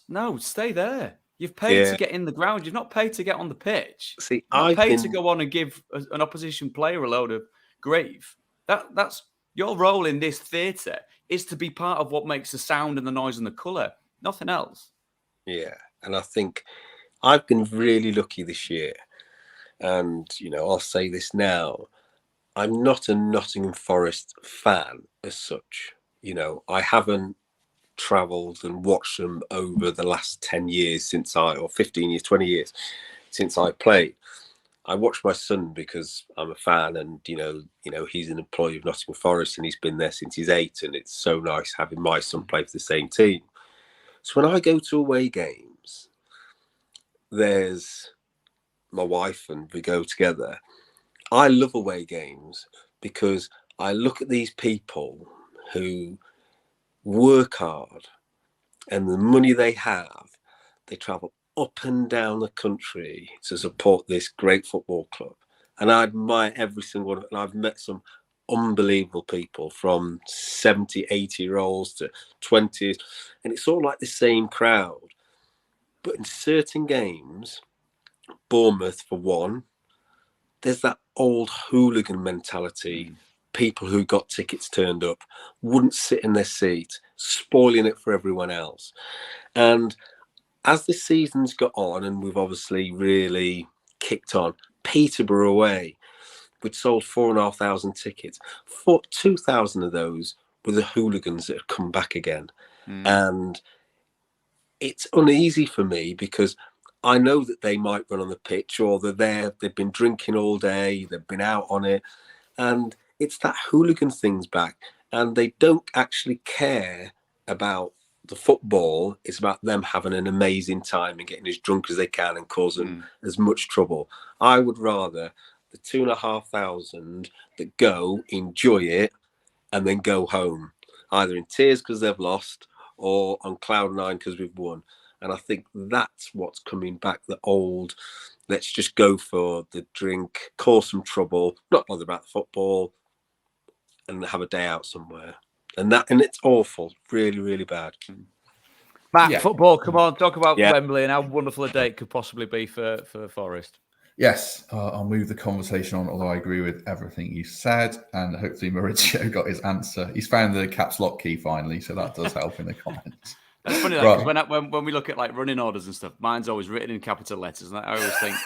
no, stay there. You've paid to get in the ground. You've not paid to get on the pitch. See, I've paid to go on and give an opposition player a load of grief. That's your role in this theatre, is to be part of what makes the sound and the noise and the colour, nothing else. Yeah, and I think I've been really lucky this year. And, I'll say this now. I'm not a Nottingham Forest fan as such. I haven't travelled and watched them over the last 10 years or 15 years, 20 years since I played. I watched my son because I'm a fan, and he's an employee of Nottingham Forest and he's been there since he's 8, and it's so nice having my son play for the same team. So when I go to away games, there's my wife and we go together. I love away games because I look at these people who work hard, and the money they have, they travel up and down the country to support this great football club. And I admire every single one. And I've met some unbelievable people from 70, 80-year-olds to 20s. And it's all like the same crowd. But in certain games, Bournemouth, for one, there's that old hooligan mentality. People who got tickets turned up, wouldn't sit in their seat, spoiling it for everyone else. And as the season's got on, and we've obviously really kicked on, Peterborough away, we'd sold 4,500 tickets. 2,000 of those were the hooligans that had come back again. And it's uneasy for me because I know that they might run on the pitch, or they're there, they've been drinking all day, they've been out on it. And it's that hooligan thing's back. And they don't actually care about the football. It's about them having an amazing time and getting as drunk as they can and causing as much trouble. I would rather the 2,500 that go, enjoy it, and then go home, either in tears because they've lost or on cloud nine because we've won. And I think that's what's coming back, the old, let's just go for the drink, cause some trouble, not bother about the football, and have a day out somewhere. And it's awful, really, really bad. Matt, football, come on, talk about Wembley and how wonderful a day it could possibly be for Forest. Yes, I'll move the conversation on, although I agree with everything you said, and hopefully Maurizio got his answer. He's found the caps lock key finally, so that does help in the comments. That's funny, because when we look at like running orders and stuff, mine's always written in capital letters, and I always think,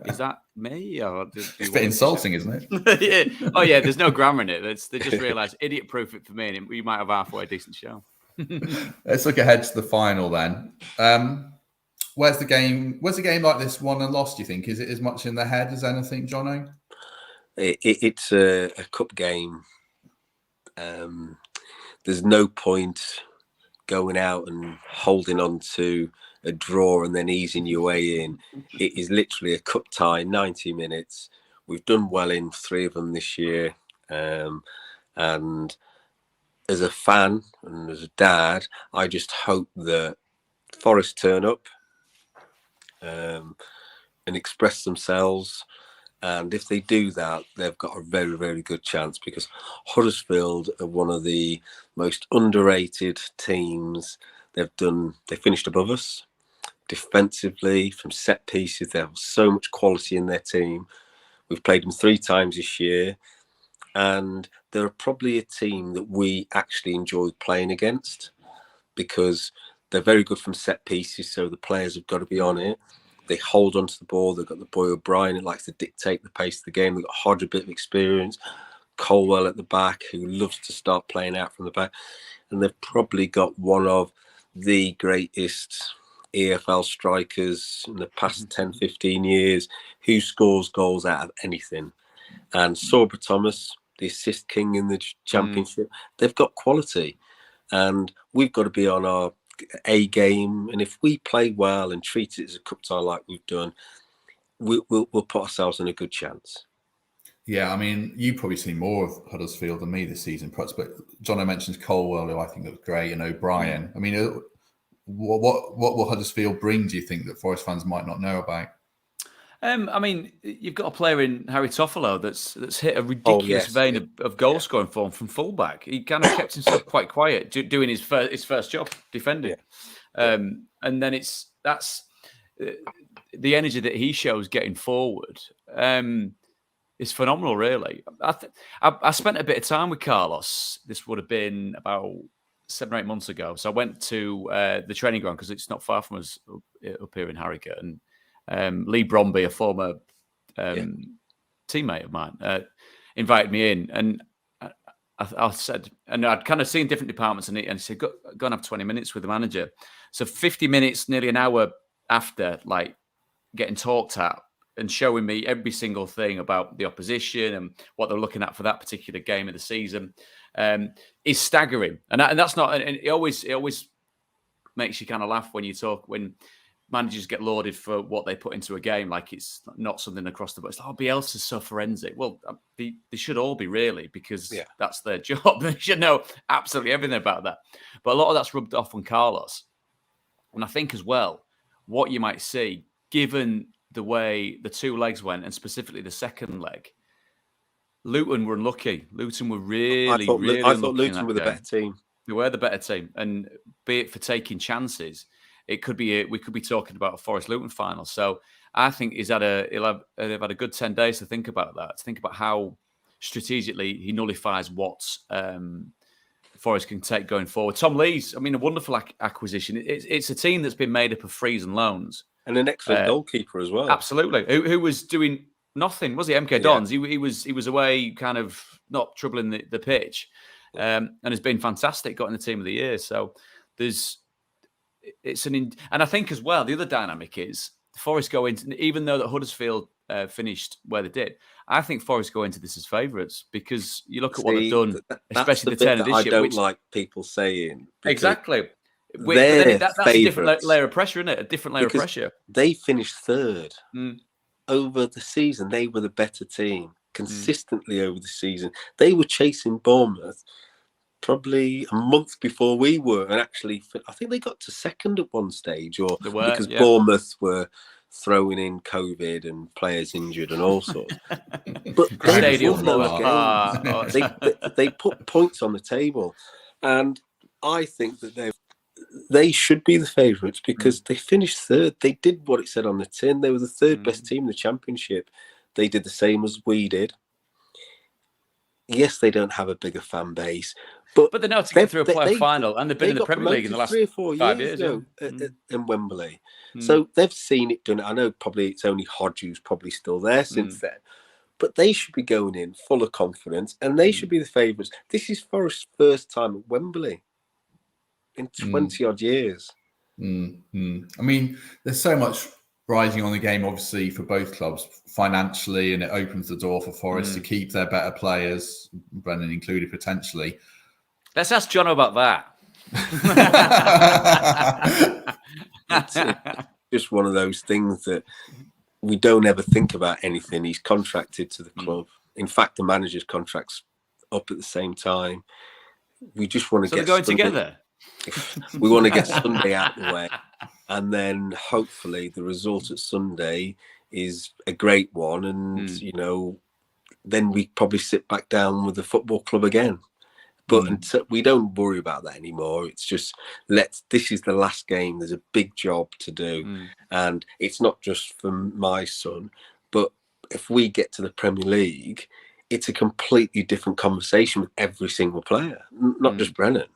is that me? Or it's a bit insulting, isn't it? Yeah. Oh yeah, there's no grammar in it. They just realised idiot-proof it for me, and we might have halfway a decent show. Let's look ahead to the final then. Where's the game like this won and lost, do you think? Is it as much in the head as anything, Jono? It's a cup game. There's no point going out and holding on to a draw and then easing your way in. It is literally a cup tie, 90 minutes. We've done well in 3 of them this year. And as a fan and as a dad, I just hope that Forest turn up and express themselves. And if they do that, they've got a very, very good chance, because Huddersfield are one of the most underrated teams. They finished above us defensively from set pieces. They have so much quality in their team. We've played them 3 times this year, and they're probably a team that we actually enjoyed playing against, because they're very good from set pieces. So the players have got to be on it. They hold onto the ball. They've got the boy O'Brien who likes to dictate the pace of the game. They've got Hodge, a bit of experience. Colwell at the back, who loves to start playing out from the back. And they've probably got one of the greatest EFL strikers in the past 10, 15 years, who scores goals out of anything. And Sorba Thomas, the assist king in the championship, they've got quality. And we've got to be on our A game, and if we play well and treat it as a cup tie like we've done, we'll put ourselves in a good chance. Yeah, I mean, you've probably seen more of Huddersfield than me this season, perhaps, but John mentions Colwell, who I think looks great, and O'Brien. I mean, what will Huddersfield bring, do you think, that Forest fans might not know about? I mean, you've got a player in Harry Toffolo that's hit a ridiculous vein of goal scoring form from fullback. He kind of kept himself quite quiet, doing his first job, defending. And then that's the energy that he shows getting forward is phenomenal, really. I spent a bit of time with Carlos. This would have been about 7 or 8 months ago. So I went to the training ground, because it's not far from us up here in Harrogate, and Lee Bromby, a former teammate of mine, invited me in, and I said, and I'd kind of seen different departments, and he said, go and have 20 minutes with the manager. So 50 minutes, nearly an hour after, like, getting talked at and showing me every single thing about the opposition and what they're looking at for that particular game of the season, is staggering. And that's not, and it always makes you kind of laugh when managers get lauded for what they put into a game, like it's not something across the board. It's like, oh, Bielsa's so forensic. Well, they should all be, really, because that's their job. They should know absolutely everything about that. But a lot of that's rubbed off on Carlos. And I think as well, what you might see, given the way the 2 legs went, and specifically the second leg, Luton were unlucky. Luton were really I thought Luton were the better team. They were the better team, and be it for taking chances, we could be talking about a Forest Luton final. So I think he'll have had a good 10 days to think about that, to think about how strategically he nullifies what Forest can take going forward. Tom Lee's, a wonderful acquisition. It's a team that's been made up of frees and loans, and an excellent goalkeeper as well. Absolutely, who was doing nothing, was he? MK Dons. He was away, kind of not troubling the pitch. And has been fantastic, got in the team of the year. So and I think as well, the other dynamic is Forest go into, even though that Huddersfield finished where they did, I think Forest go into this as favourites, because you look at what they've done, especially the turn of this year. I don't like people saying. Exactly. That's a different layer of pressure, isn't it? A different layer of pressure. They finished third over the season. They were the better team consistently over the season. They were chasing Bournemouth probably a month before we were, and actually I think they got to second at one stage, because Bournemouth were throwing in COVID and players injured and all sorts. But they put points on the table, and I think that they should be the favourites, because they finished third. They did what it said on the tin. They were the third best team in the Championship. They did the same as we did. Yes, they don't have a bigger fan base, but they know to get through a playoff final, and they've been in the Premier League in the last 3 or 4 5 years in Wembley. So they've seen it done. I know probably it's only Hodge who's probably still there since then, but they should be going in full of confidence, and they should be the favourites. This is Forest's first time at Wembley in 20 odd years. There's so much rising on the game, obviously, for both clubs financially, and it opens the door for Forest to keep their better players, Brennan included, potentially. Let's ask Jono about that. It's just one of those things that we don't ever think about anything. He's contracted to the club. In fact, the manager's contract's up at the same time. We just want to get... they're going together? We want to get Sunday out of the way, and then hopefully the result at Sunday is a great one, and then we probably sit back down with the football club again. But we don't worry about that anymore. It's just this is the last game. There's a big job to do, and it's not just for my son, but if we get to the Premier League, it's a completely different conversation with every single player, not just Brennan.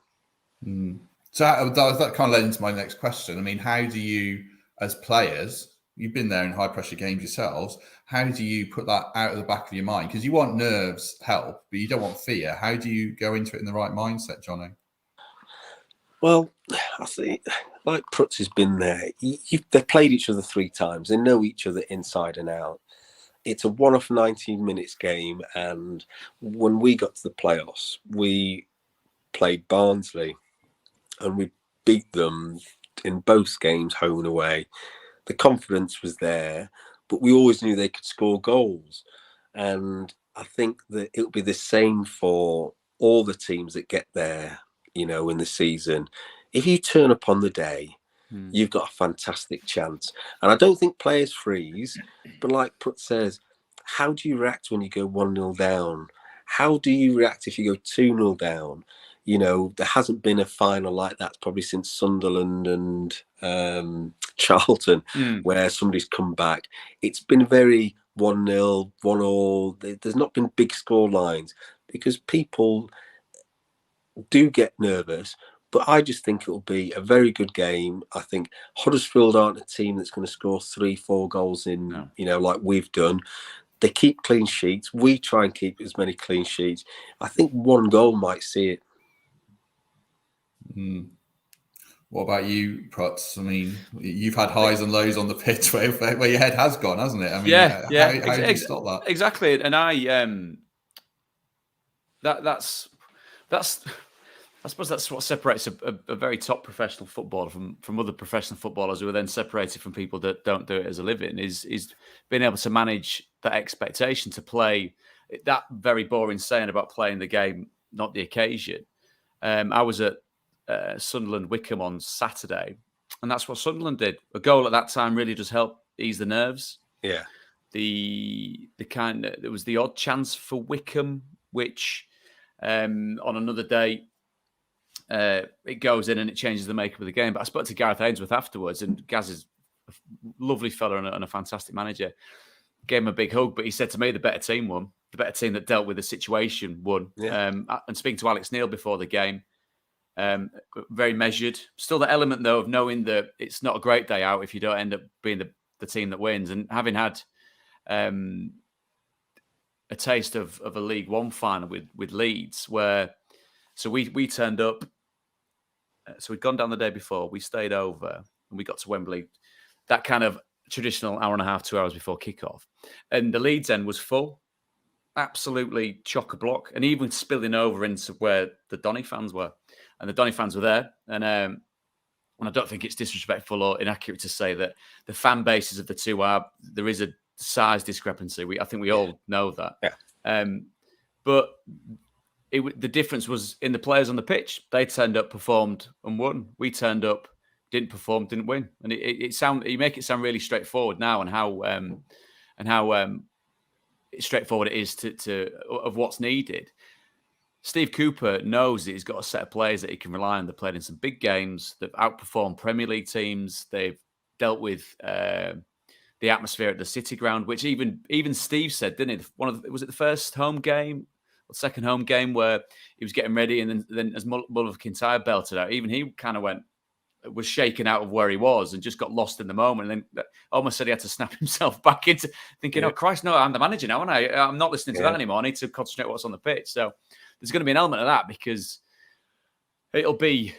So that kind of led into my next question. How do you, as players, you've been there in high pressure games yourselves, how do you put that out of the back of your mind? Because you want nerves help, but you don't want fear. How do you go into it in the right mindset, Jono? Well, I think like Prutz has been there. They've played each other 3 times. They know each other inside and out. It's a one-off 19 minutes game, and when we got to the playoffs, we played Barnsley, and we beat them in both games, home and away. The confidence was there, but we always knew they could score goals. And I think that it'll be the same for all the teams that get there, in the season. If you turn up on the day, you've got a fantastic chance. And I don't think players freeze, but like Prut says, how do you react when you go 1-0 down? How do you react if you go 2-0 down? There hasn't been a final like that probably since Sunderland and Charlton, where somebody's come back. It's been very 1-0, 1-1. There's not been big score lines because people do get nervous. But I just think it'll be a very good game. I think Huddersfield aren't a team that's going to score 3-4 goals in, like we've done. They keep clean sheets. We try and keep as many clean sheets. I think 1 goal might see it. What about you, Prutz? You've had highs and lows on the pitch where your head has gone, hasn't it? How do you stop that? Exactly. And that's I suppose that's what separates a very top professional footballer from other professional footballers who are then separated from people that don't do it as a living, is being able to manage that expectation to play that very boring saying about playing the game, not the occasion. I was at Sunderland Wickham on Saturday, and that's what Sunderland did. A goal at that time really does help ease the nerves. Yeah. there was the odd chance for Wickham, which on another day it goes in and it changes the makeup of the game. But I spoke to Gareth Ainsworth afterwards, and Gaz is a lovely fella and a fantastic manager. Gave him a big hug, but he said to me the better team won. The better team that dealt with the situation won. Yeah. And speaking to Alex Neil before the game, very measured. Still the element, though, of knowing that it's not a great day out if you don't end up being the team that wins. And having had a taste of a League One final with Leeds, where we turned up. So we'd gone down the day before. We stayed over and we got to Wembley. That kind of traditional hour and a half, 2 hours before kickoff. And the Leeds end was full. Absolutely chock-a-block. And even spilling over into where the Donny fans were. And the Donny fans were there. And I don't think it's disrespectful or inaccurate to say that the fan bases of the two there is a size discrepancy. I think we all know that. Yeah. But the difference was in the players on the pitch. They turned up, performed, and won. We turned up, didn't perform, didn't win. And you make it sound really straightforward now, and how straightforward it is of what's needed. Steve Cooper knows that he's got a set of players that he can rely on. They've played in some big games. They've outperformed Premier League teams. They've dealt with the atmosphere at the City Ground, which even Steve said, didn't he? Was it the first home game? Second home game where he was getting ready, and then as Mull of Kintyre belted out, even he kind of was shaken out of where he was and just got lost in the moment, and then almost said he had to snap himself back into thinking, "Oh Christ, no, I'm the manager now, and I'm not listening to that anymore. I need to concentrate on what's on the pitch." So there's going to be an element of that, because the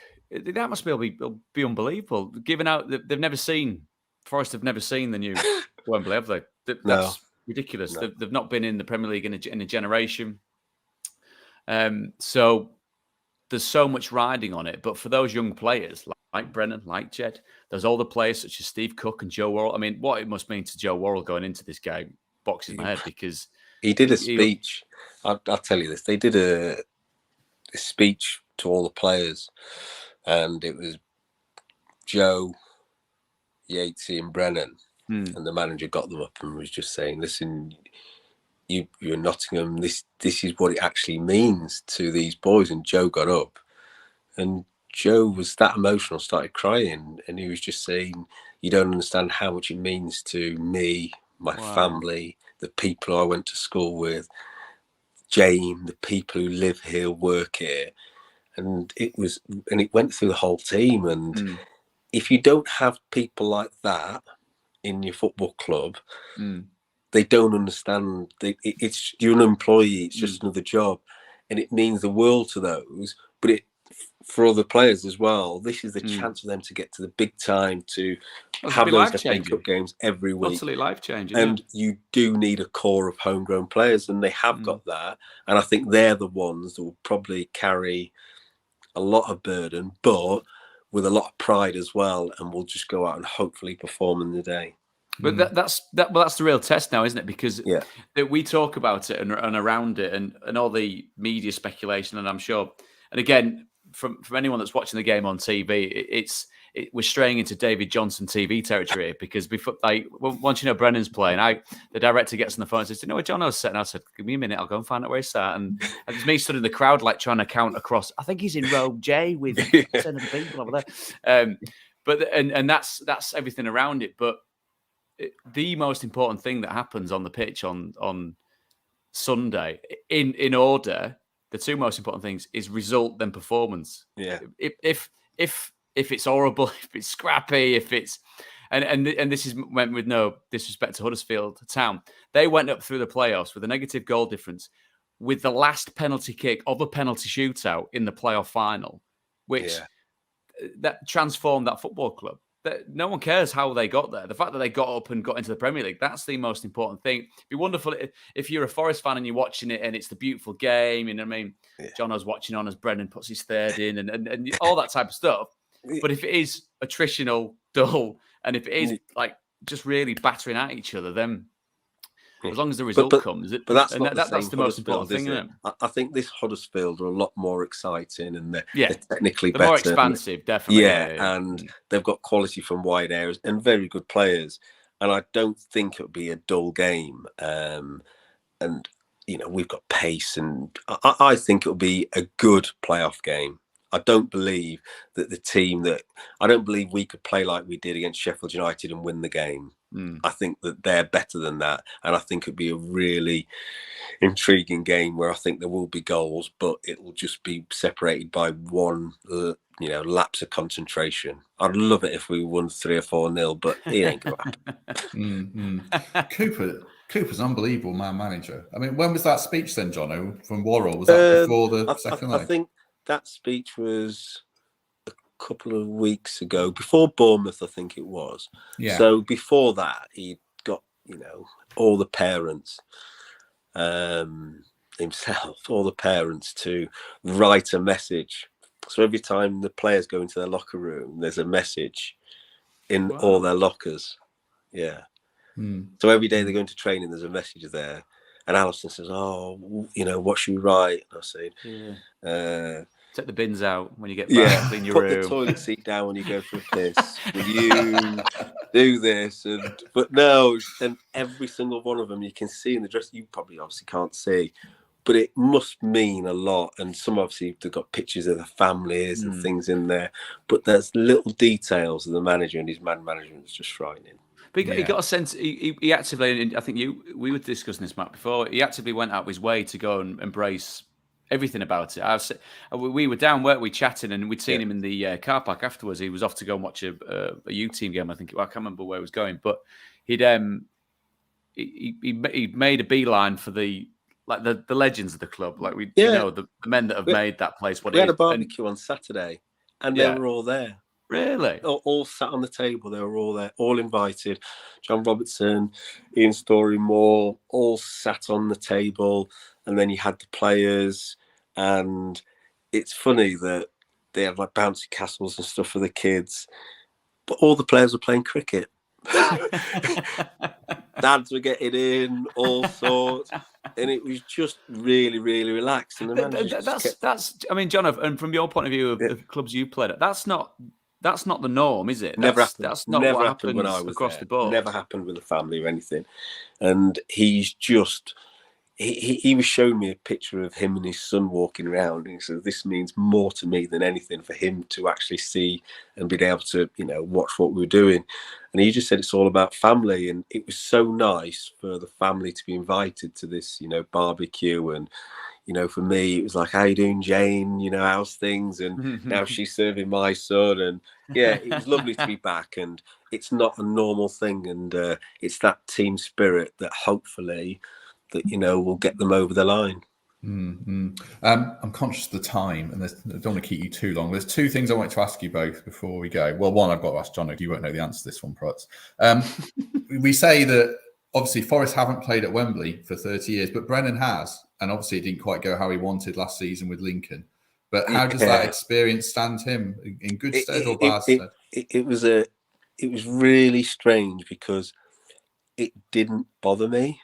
atmosphere will be unbelievable. Given out that Forest have never seen the new Wembley, have they? That's ridiculous. No. They've not been in the Premier League in a generation. So there's so much riding on it. But for those young players like Brennan, like Jed, there's all the players such as Steve Cook and Joe Worrell. I mean, what it must mean to Joe Worrell going into this game boxes my head, because he did a speech. I'll tell you this. They did a speech to all the players, and it was Joe, Yatesy and Brennan, and the manager got them up and was just saying, "Listen, you're Nottingham. This is what it actually means to these boys." And Joe got up, and Joe was that emotional, started crying, and he was just saying, "You don't understand how much it means to me, my family, the people I went to school with, Jane, the people who live here, work here." And it went through the whole team. And if you don't have people like that in your football club, they don't understand. You're an employee. It's just another job, and it means the world to those. But for other players as well, this is the chance for them to get to the big time, to have those FA Cup games every week. Absolutely life-changing. And you do need a core of homegrown players, and they have got that. And I think they're the ones that will probably carry a lot of burden, but with a lot of pride as well, and will just go out and hopefully perform in the day. But that's the real test now, isn't it? Because we talk about it and around it, and all the media speculation, and I'm sure, and again, from anyone that's watching the game on TV, we're straying into David Johnson TV territory here, because before, once Brennan's playing, the director gets on the phone and says, "Do you know where Jono's sitting?" I said, "Give me a minute, I'll go and find out where he's sat." And it's me stood in the crowd, trying to count across. I think he's in row J with 10 of the people over there. But that's everything around it. But the most important thing that happens on the pitch on Sunday, in order, the two most important things is result then performance. Yeah. If it's horrible, if it's scrappy, if it's and this is meant with no disrespect to Huddersfield Town, they went up through the playoffs with a negative goal difference, with the last penalty kick of a penalty shootout in the playoff final, which that transformed that football club. No one cares how they got there. The fact that they got up and got into the Premier League, that's the most important thing. It'd be wonderful if you're a Forest fan and you're watching it and it's the beautiful game. You know what I mean? Jono's watching on as Brennan puts his third in and all that type of stuff. But if it is attritional, dull, and if it is just really battering at each other, then as long as the result comes, that's the most important thing, isn't it? I think this Huddersfield are a lot more exciting, and they're technically better. More expansive, definitely. And they've got quality from wide areas and very good players. and I don't think it'll be a dull game. And we've got pace, and I think it'll be a good playoff game. I don't believe that I don't believe we could play like we did against Sheffield United and win the game. I think that they're better than that. And I think it'd be a really intriguing game where I think there will be goals, but it will just be separated by one, lapse of concentration. I'd love it if we won 3 or 4-0, but it ain't going to happen. Cooper's unbelievable manager. I mean, when was that speech then, Jono, from Worrell? Was that before the second leg? I think that speech was a couple of weeks ago, before Bournemouth, I think it was. Yeah. So before that, he got, all the parents himself, all the parents to write a message. So every time the players go into their locker room, there's a message in all their lockers. Yeah. So every day they go into training, there's a message there. And Alison says, what should we write? And I said, take the bins out when you get back, clean your room. Put the toilet seat down when you go for a piss. Will you do this? But no, and every single one of them you can see in the dress. You probably obviously can't see, but it must mean a lot. And some obviously they've got pictures of the families and things in there. But there's little details of the manager and his man management is just frightening. But he got a sense. He actively, I think we were discussing this, Matt, before. He actively went out of his way to go and embrace everything about it. We were down, weren't we, chatting, and we'd seen him in the car park afterwards. He was off to go and watch a U team game. I can't remember where he was going, but he made a beeline for the legends of the club, like the men that have made that place what it is. We had a barbecue on Saturday, and they were all there. Really? All sat on the table. They were all there, all invited. John Robertson, Ian Storey-Moore, all sat on the table. And then you had the players. And it's funny that they have like bouncy castles and stuff for the kids. But all the players were playing cricket. Dads were getting in, all sorts. And it was just really, really relaxed. And that's I mean, John, and from your point of view of the clubs you played at, that's not the norm, is it? Happened. That's not never what happened when I was across there. the board. Never happened with the family or anything. And he's just, he was showing me a picture of him and his son walking around. And he said, this means more to me than anything for him to actually see and be able to, watch what we were doing. And he just said it's all about family. And it was so nice for the family to be invited to this, barbecue. And, for me, it was like, how you doing, Jane? How's things? And now she's serving my son. And yeah, it was lovely to be back. And it's not a normal thing. And it's that team spirit that hopefully that, will get them over the line. I'm conscious of the time and I don't want to keep you too long. There's two things I wanted to ask you both before we go. Well, one, I've got to ask John, if you won't know the answer to this one, Prutz. We say that obviously Forest haven't played at Wembley for 30 years, but Brennan has. And obviously it didn't quite go how he wanted last season with Lincoln. But how does that experience stand him in good stead or bad stead? It was really strange because it didn't bother me.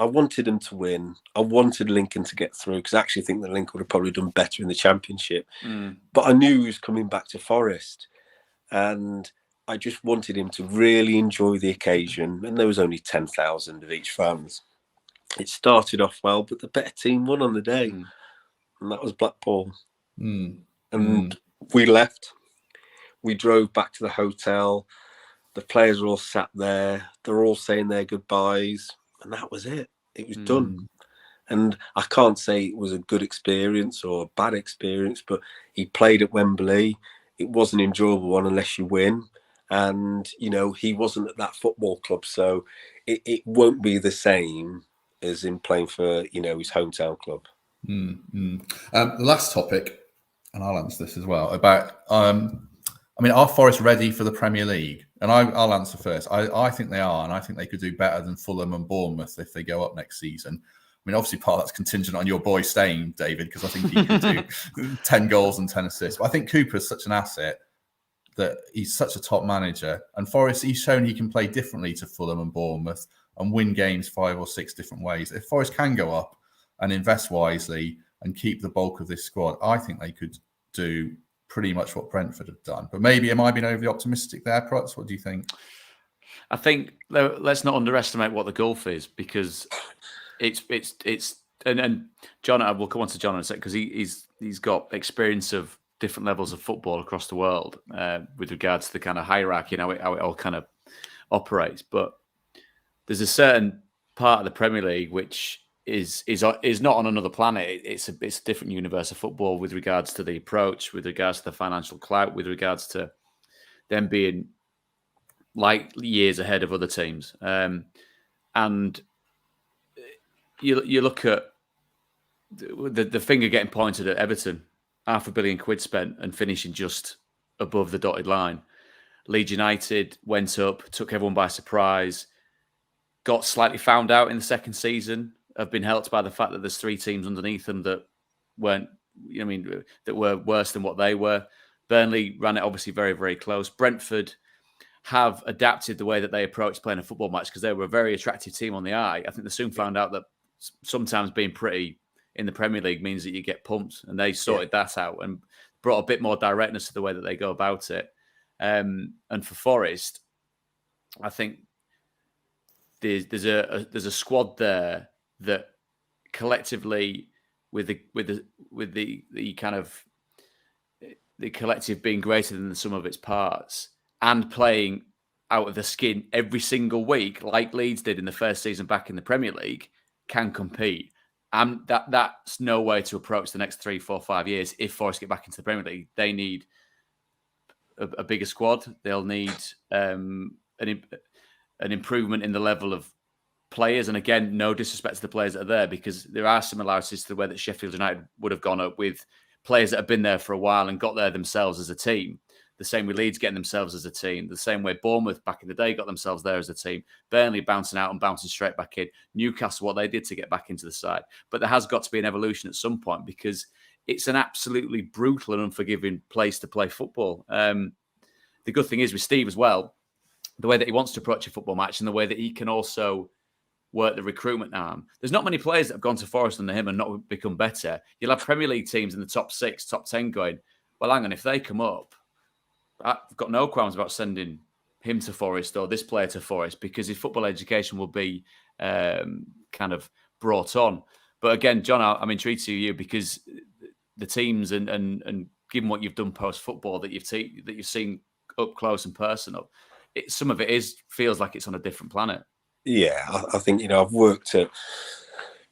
I wanted them to win. I wanted Lincoln to get through because I actually think that Lincoln would have probably done better in the Championship. But I knew he was coming back to Forest. And I just wanted him to really enjoy the occasion. And there was only 10,000 of each fans. It started off well, but the better team won on the day. And that was Blackpool. And we left. We drove back to the hotel. The players were all sat there. They're all saying their goodbyes. And that was it. It was done. And I can't say it was a good experience or a bad experience, but he played at Wembley. It was an enjoyable one unless you win. And, he wasn't at that football club. So it won't be the same as in playing for, his hometown club. The last topic, and I'll answer this as well, about, are Forest ready for the Premier League? And I'll answer first. I think they are, and I think they could do better than Fulham and Bournemouth if they go up next season. I mean, obviously, part of that's contingent on your boy staying, David, because I think he can do 10 goals and 10 assists. But I think Cooper's such an asset that he's such a top manager. And Forest, he's shown he can play differently to Fulham and Bournemouth and win games 5 or 6 different ways. If Forest can go up and invest wisely and keep the bulk of this squad, I think they could do pretty much what Brentford have done. But maybe am I being overly optimistic there, Prutz? What do you think? I think let's not underestimate what the gulf is, because it's and John, I will come on to John in a second, because he's got experience of different levels of football across the world with regards to the kind of hierarchy and how it all kind of operates. But there's a certain part of the Premier League which is not on another planet. It's a different universe of football with regards to the approach, with regards to the financial clout, with regards to them being like years ahead of other teams. And you look at the finger getting pointed at Everton, £500 million spent and finishing just above the dotted line. Leeds United went up, took everyone by surprise, got slightly found out in the second season, have been helped by the fact that there's 3 teams underneath them that weren't, that were worse than what they were. Burnley ran it obviously very, very close. Brentford have adapted the way that they approach playing a football match, because they were a very attractive team on the eye. I think they soon found out that sometimes being pretty in the Premier League means that you get pumped, and they sorted that out and brought a bit more directness to the way that they go about it. And for Forest, I think there's a squad there that collectively, with the kind of the collective being greater than the sum of its parts and playing out of the skin every single week, like Leeds did in the first season back in the Premier League, can compete. And that's no way to approach the next 3, 4, 5 years. If Forest get back into the Premier League, they need a bigger squad. They'll need an improvement in the level of players. And again, no disrespect to the players that are there, because there are similarities to the way that Sheffield United would have gone up with players that have been there for a while and got there themselves as a team. The same with Leeds getting themselves as a team. The same way Bournemouth back in the day got themselves there as a team. Burnley bouncing out and bouncing straight back in. Newcastle, what they did to get back into the side. But there has got to be an evolution at some point, because it's an absolutely brutal and unforgiving place to play football. The good thing is with Steve as well, the way that he wants to approach a football match and the way that he can also work the recruitment arm. There's not many players that have gone to Forest under him and not become better. You'll have Premier League teams in the top 6, top 10 going, well, hang on, if they come up, I've got no qualms about sending him to Forest or this player to Forest, because his football education will be kind of brought on. But again, John, I'm intrigued to you, because the teams and given what you've done post football that you've seen up close and personal, some of it feels like it's on a different planet. Yeah, I think I've worked at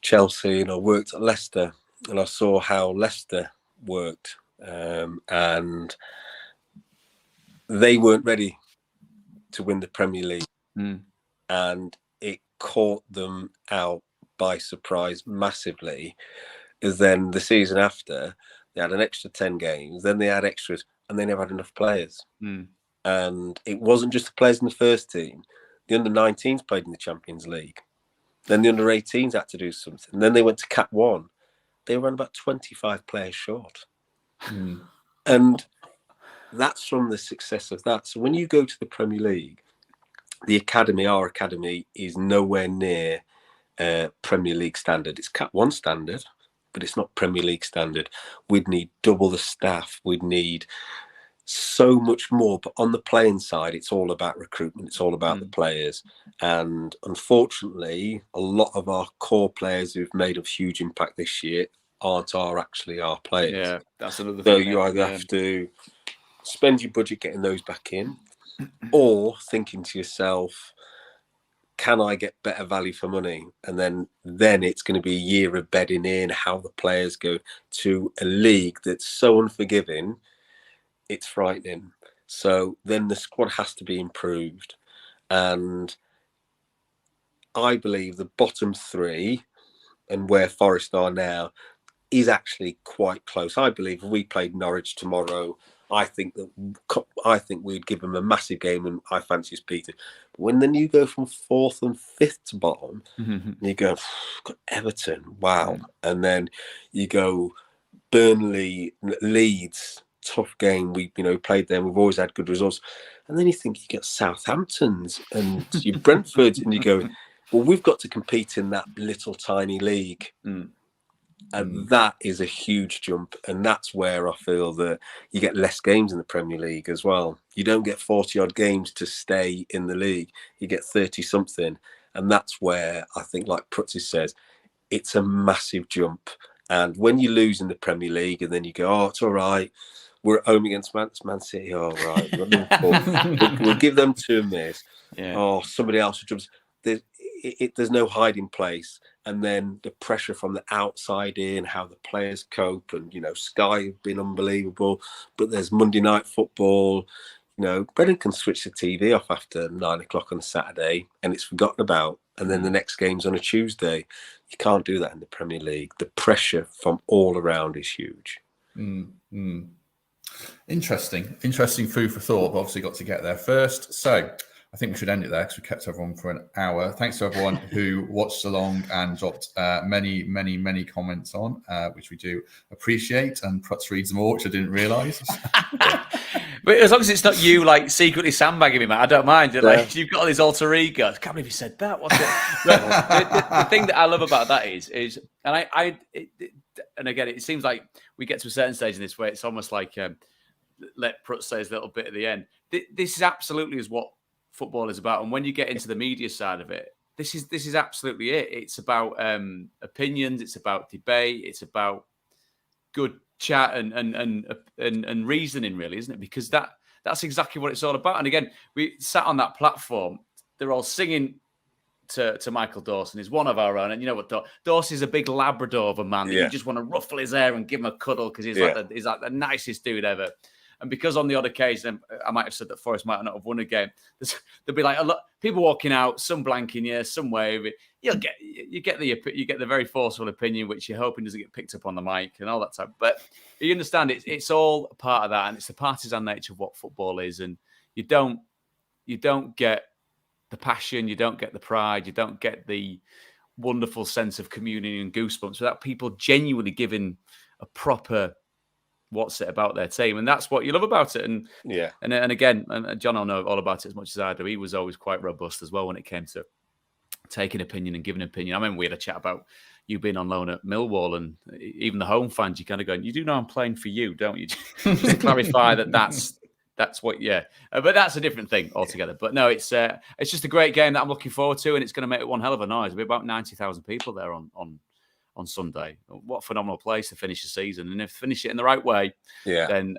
Chelsea and I worked at Leicester, and I saw how Leicester worked, and they weren't ready to win the Premier League, and it caught them out by surprise massively. Because then the season after, they had an extra 10 games, then they had extras, and they never had enough players. And it wasn't just the players in the first team. The under-19s played in the Champions League. Then the under-18s had to do something. And then they went to Cat 1. They were about 25 players short. And that's from the success of that. So when you go to the Premier League, our academy is nowhere near Premier League standard. It's Cat 1 standard, but it's not Premier League standard. We'd need double the staff. We'd need so much more. But on the playing side, it's all about recruitment. It's all about the players. And unfortunately, a lot of our core players who've made a huge impact this year aren't actually our players. Yeah, that's another thing. So you either have to spend your budget getting those back in, or thinking to yourself, can I get better value for money? And then it's going to be a year of bedding in how the players go to a league that's so unforgiving, it's frightening. So then the squad has to be improved. And I believe the bottom 3 and where Forest are now is actually quite close. I believe if we played Norwich tomorrow, I think we'd give them a massive game, and I fancy us beating. But when then you go from 4th and 5th to bottom, you go, got Everton, wow. And then you go Burnley, Leeds, tough game. We played them. We've always had good results. And then you think you get Southamptons and you Brentford, and you go, well, we've got to compete in that little tiny league. And that is a huge jump. And that's where I feel that you get less games in the Premier League as well. You don't get 40-odd games to stay in the league. You get 30-something. And that's where I think, like Prutton says, it's a massive jump. And when you lose in the Premier League and then you go, oh, it's all right, we're at home against Man City, all right, we'll give them 2 miss. Yeah. Oh, somebody else jumps. There's no hiding place. And then the pressure from the outside in, how the players cope, and Sky have been unbelievable. But there's Monday night football. Brendan can switch the TV off after 9 o'clock on a Saturday, and it's forgotten about. And then the next game's on a Tuesday. You can't do that in the Premier League. The pressure from all around is huge. Interesting food for thought. But obviously, got to get there first. So I think we should end it there because we kept everyone for an hour. Thanks to everyone who watched along and dropped many comments on, which we do appreciate. And Prutz reads them all, which I didn't realise. But as long as it's not you secretly sandbagging me, man, I don't mind. You've got all these alter egos. I can't believe you said that. What's it? the thing that I love about that is, and again, it seems like we get to a certain stage in this where it's almost like let Prutz say his little bit at the end. This is absolutely is what football is about, and when you get into the media side of it, this is absolutely it. It's about opinions, it's about debate, it's about good chat and reasoning, really, isn't it? Because that's exactly what it's all about. And again, we sat on that platform, they're all singing to Michael Dawson. He's one of our own, and you know what, Dawson's a big Labrador of a man. You just want to ruffle his hair and give him a cuddle because he's like the nicest dude ever. And because on the odd occasion, I might have said that Forest might not have won a game, there'll be like a lot people walking out, some blanking you, some waving. You get the very forceful opinion, which you're hoping doesn't get picked up on the mic and all that type. But you understand it's all a part of that, and it's the partisan nature of what football is. And you don't get the passion, you don't get the pride, you don't get the wonderful sense of community and goosebumps without people genuinely giving a proper what's it about their team, and that's what you love about it. And again, and John will know all about it as much as I do. He was always quite robust as well when it came to taking opinion and giving opinion. I remember we had a chat about you being on loan at Millwall, and even the home fans, you kind of going, "You do know I'm playing for you, don't you?" Just to clarify that's what, but that's a different thing altogether. But no, it's just a great game that I'm looking forward to, and it's going to make one hell of a noise. There'll be about 90,000 people there on Sunday. What a phenomenal place to finish the season. And if they finish it in the right way, then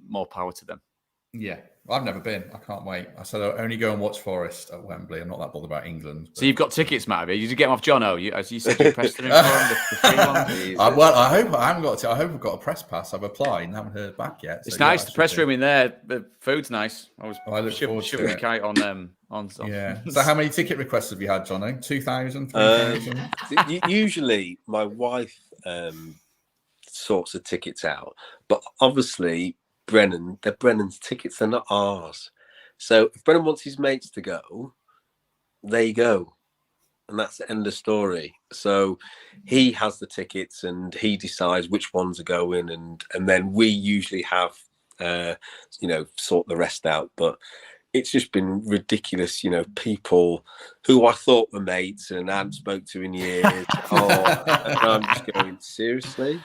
more power to them. Yeah. I've never been. I can't wait. I said I'll only go and watch Forest at Wembley. I'm not that bothered about England. But... So you've got tickets, Matt, have you? You did get them off Jono. As you said, you pressed it in for him, the free one. Well, I hope I haven't got to. I hope I've got a press pass. I've applied and haven't heard back yet. It's nice. The press room in there. The food's nice. I was shivering a kite on yeah. So how many ticket requests have you had, Johnny? 2,000, 3,000? Usually my wife sorts the tickets out, but obviously they're Brennan's tickets, they're not ours. So if Brennan wants his mates to go, there you go. And that's the end of the story. So he has the tickets and he decides which ones are going, and then we usually have sort the rest out. But it's just been ridiculous, people who I thought were mates and I hadn't spoke to in years. And I'm just going, seriously?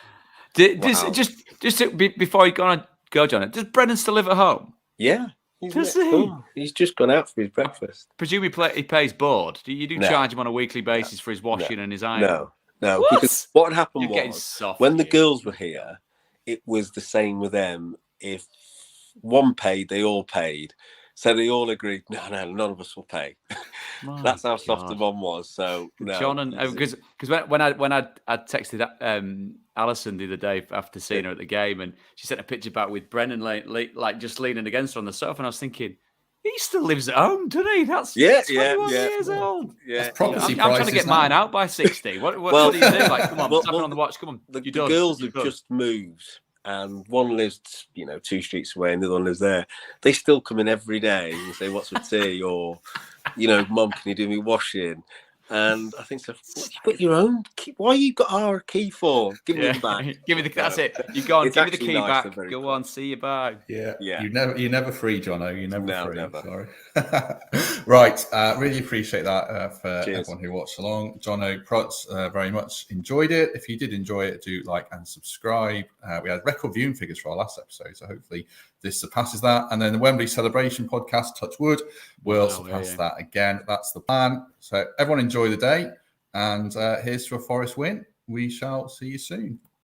Before you go, John, does Brennan still live at home? Yeah. He's just gone out for his breakfast. Presumably he pays board. You do charge him on a weekly basis for his washing and his iron? No. What? Because what had happened was when the girls were here, it was the same with them. If one paid, they all paid. So they all agreed, no, none of us will pay. That's how soft the one was. So no. John, and because when I texted Alison the other day after seeing her at the game, and she sent a picture back with Brennan like just leaning against her on the sofa, and I was thinking, he still lives at home, doesn't he? That's 21 years old. Yeah, I'm trying to get mine out by 60. What do you do? Like, come on, tap it on the watch. Come on, the girls have just moved. And one lives, 2 streets away, and the other one lives there. They still come in every day and say, "What's for tea?" or, "Mum, can you do me washing?" And I think so. What, you got your own key? Why you got our key for? Give me it back. Give me the. That's it. You go on. Give me the key back. Go on. See you. Bye. Yeah. You're never free, Jono. You're never free. Never. Sorry. Right. Really appreciate that for everyone who watched along. Jono, Prutz, very much enjoyed it. If you did enjoy it, do like and subscribe. We had record viewing figures for our last episode, so hopefully this surpasses that. And then the Wembley celebration podcast, touch wood, will surpass that again. That's the plan. So everyone enjoy the day, and here's to a Forest win. We shall see you soon.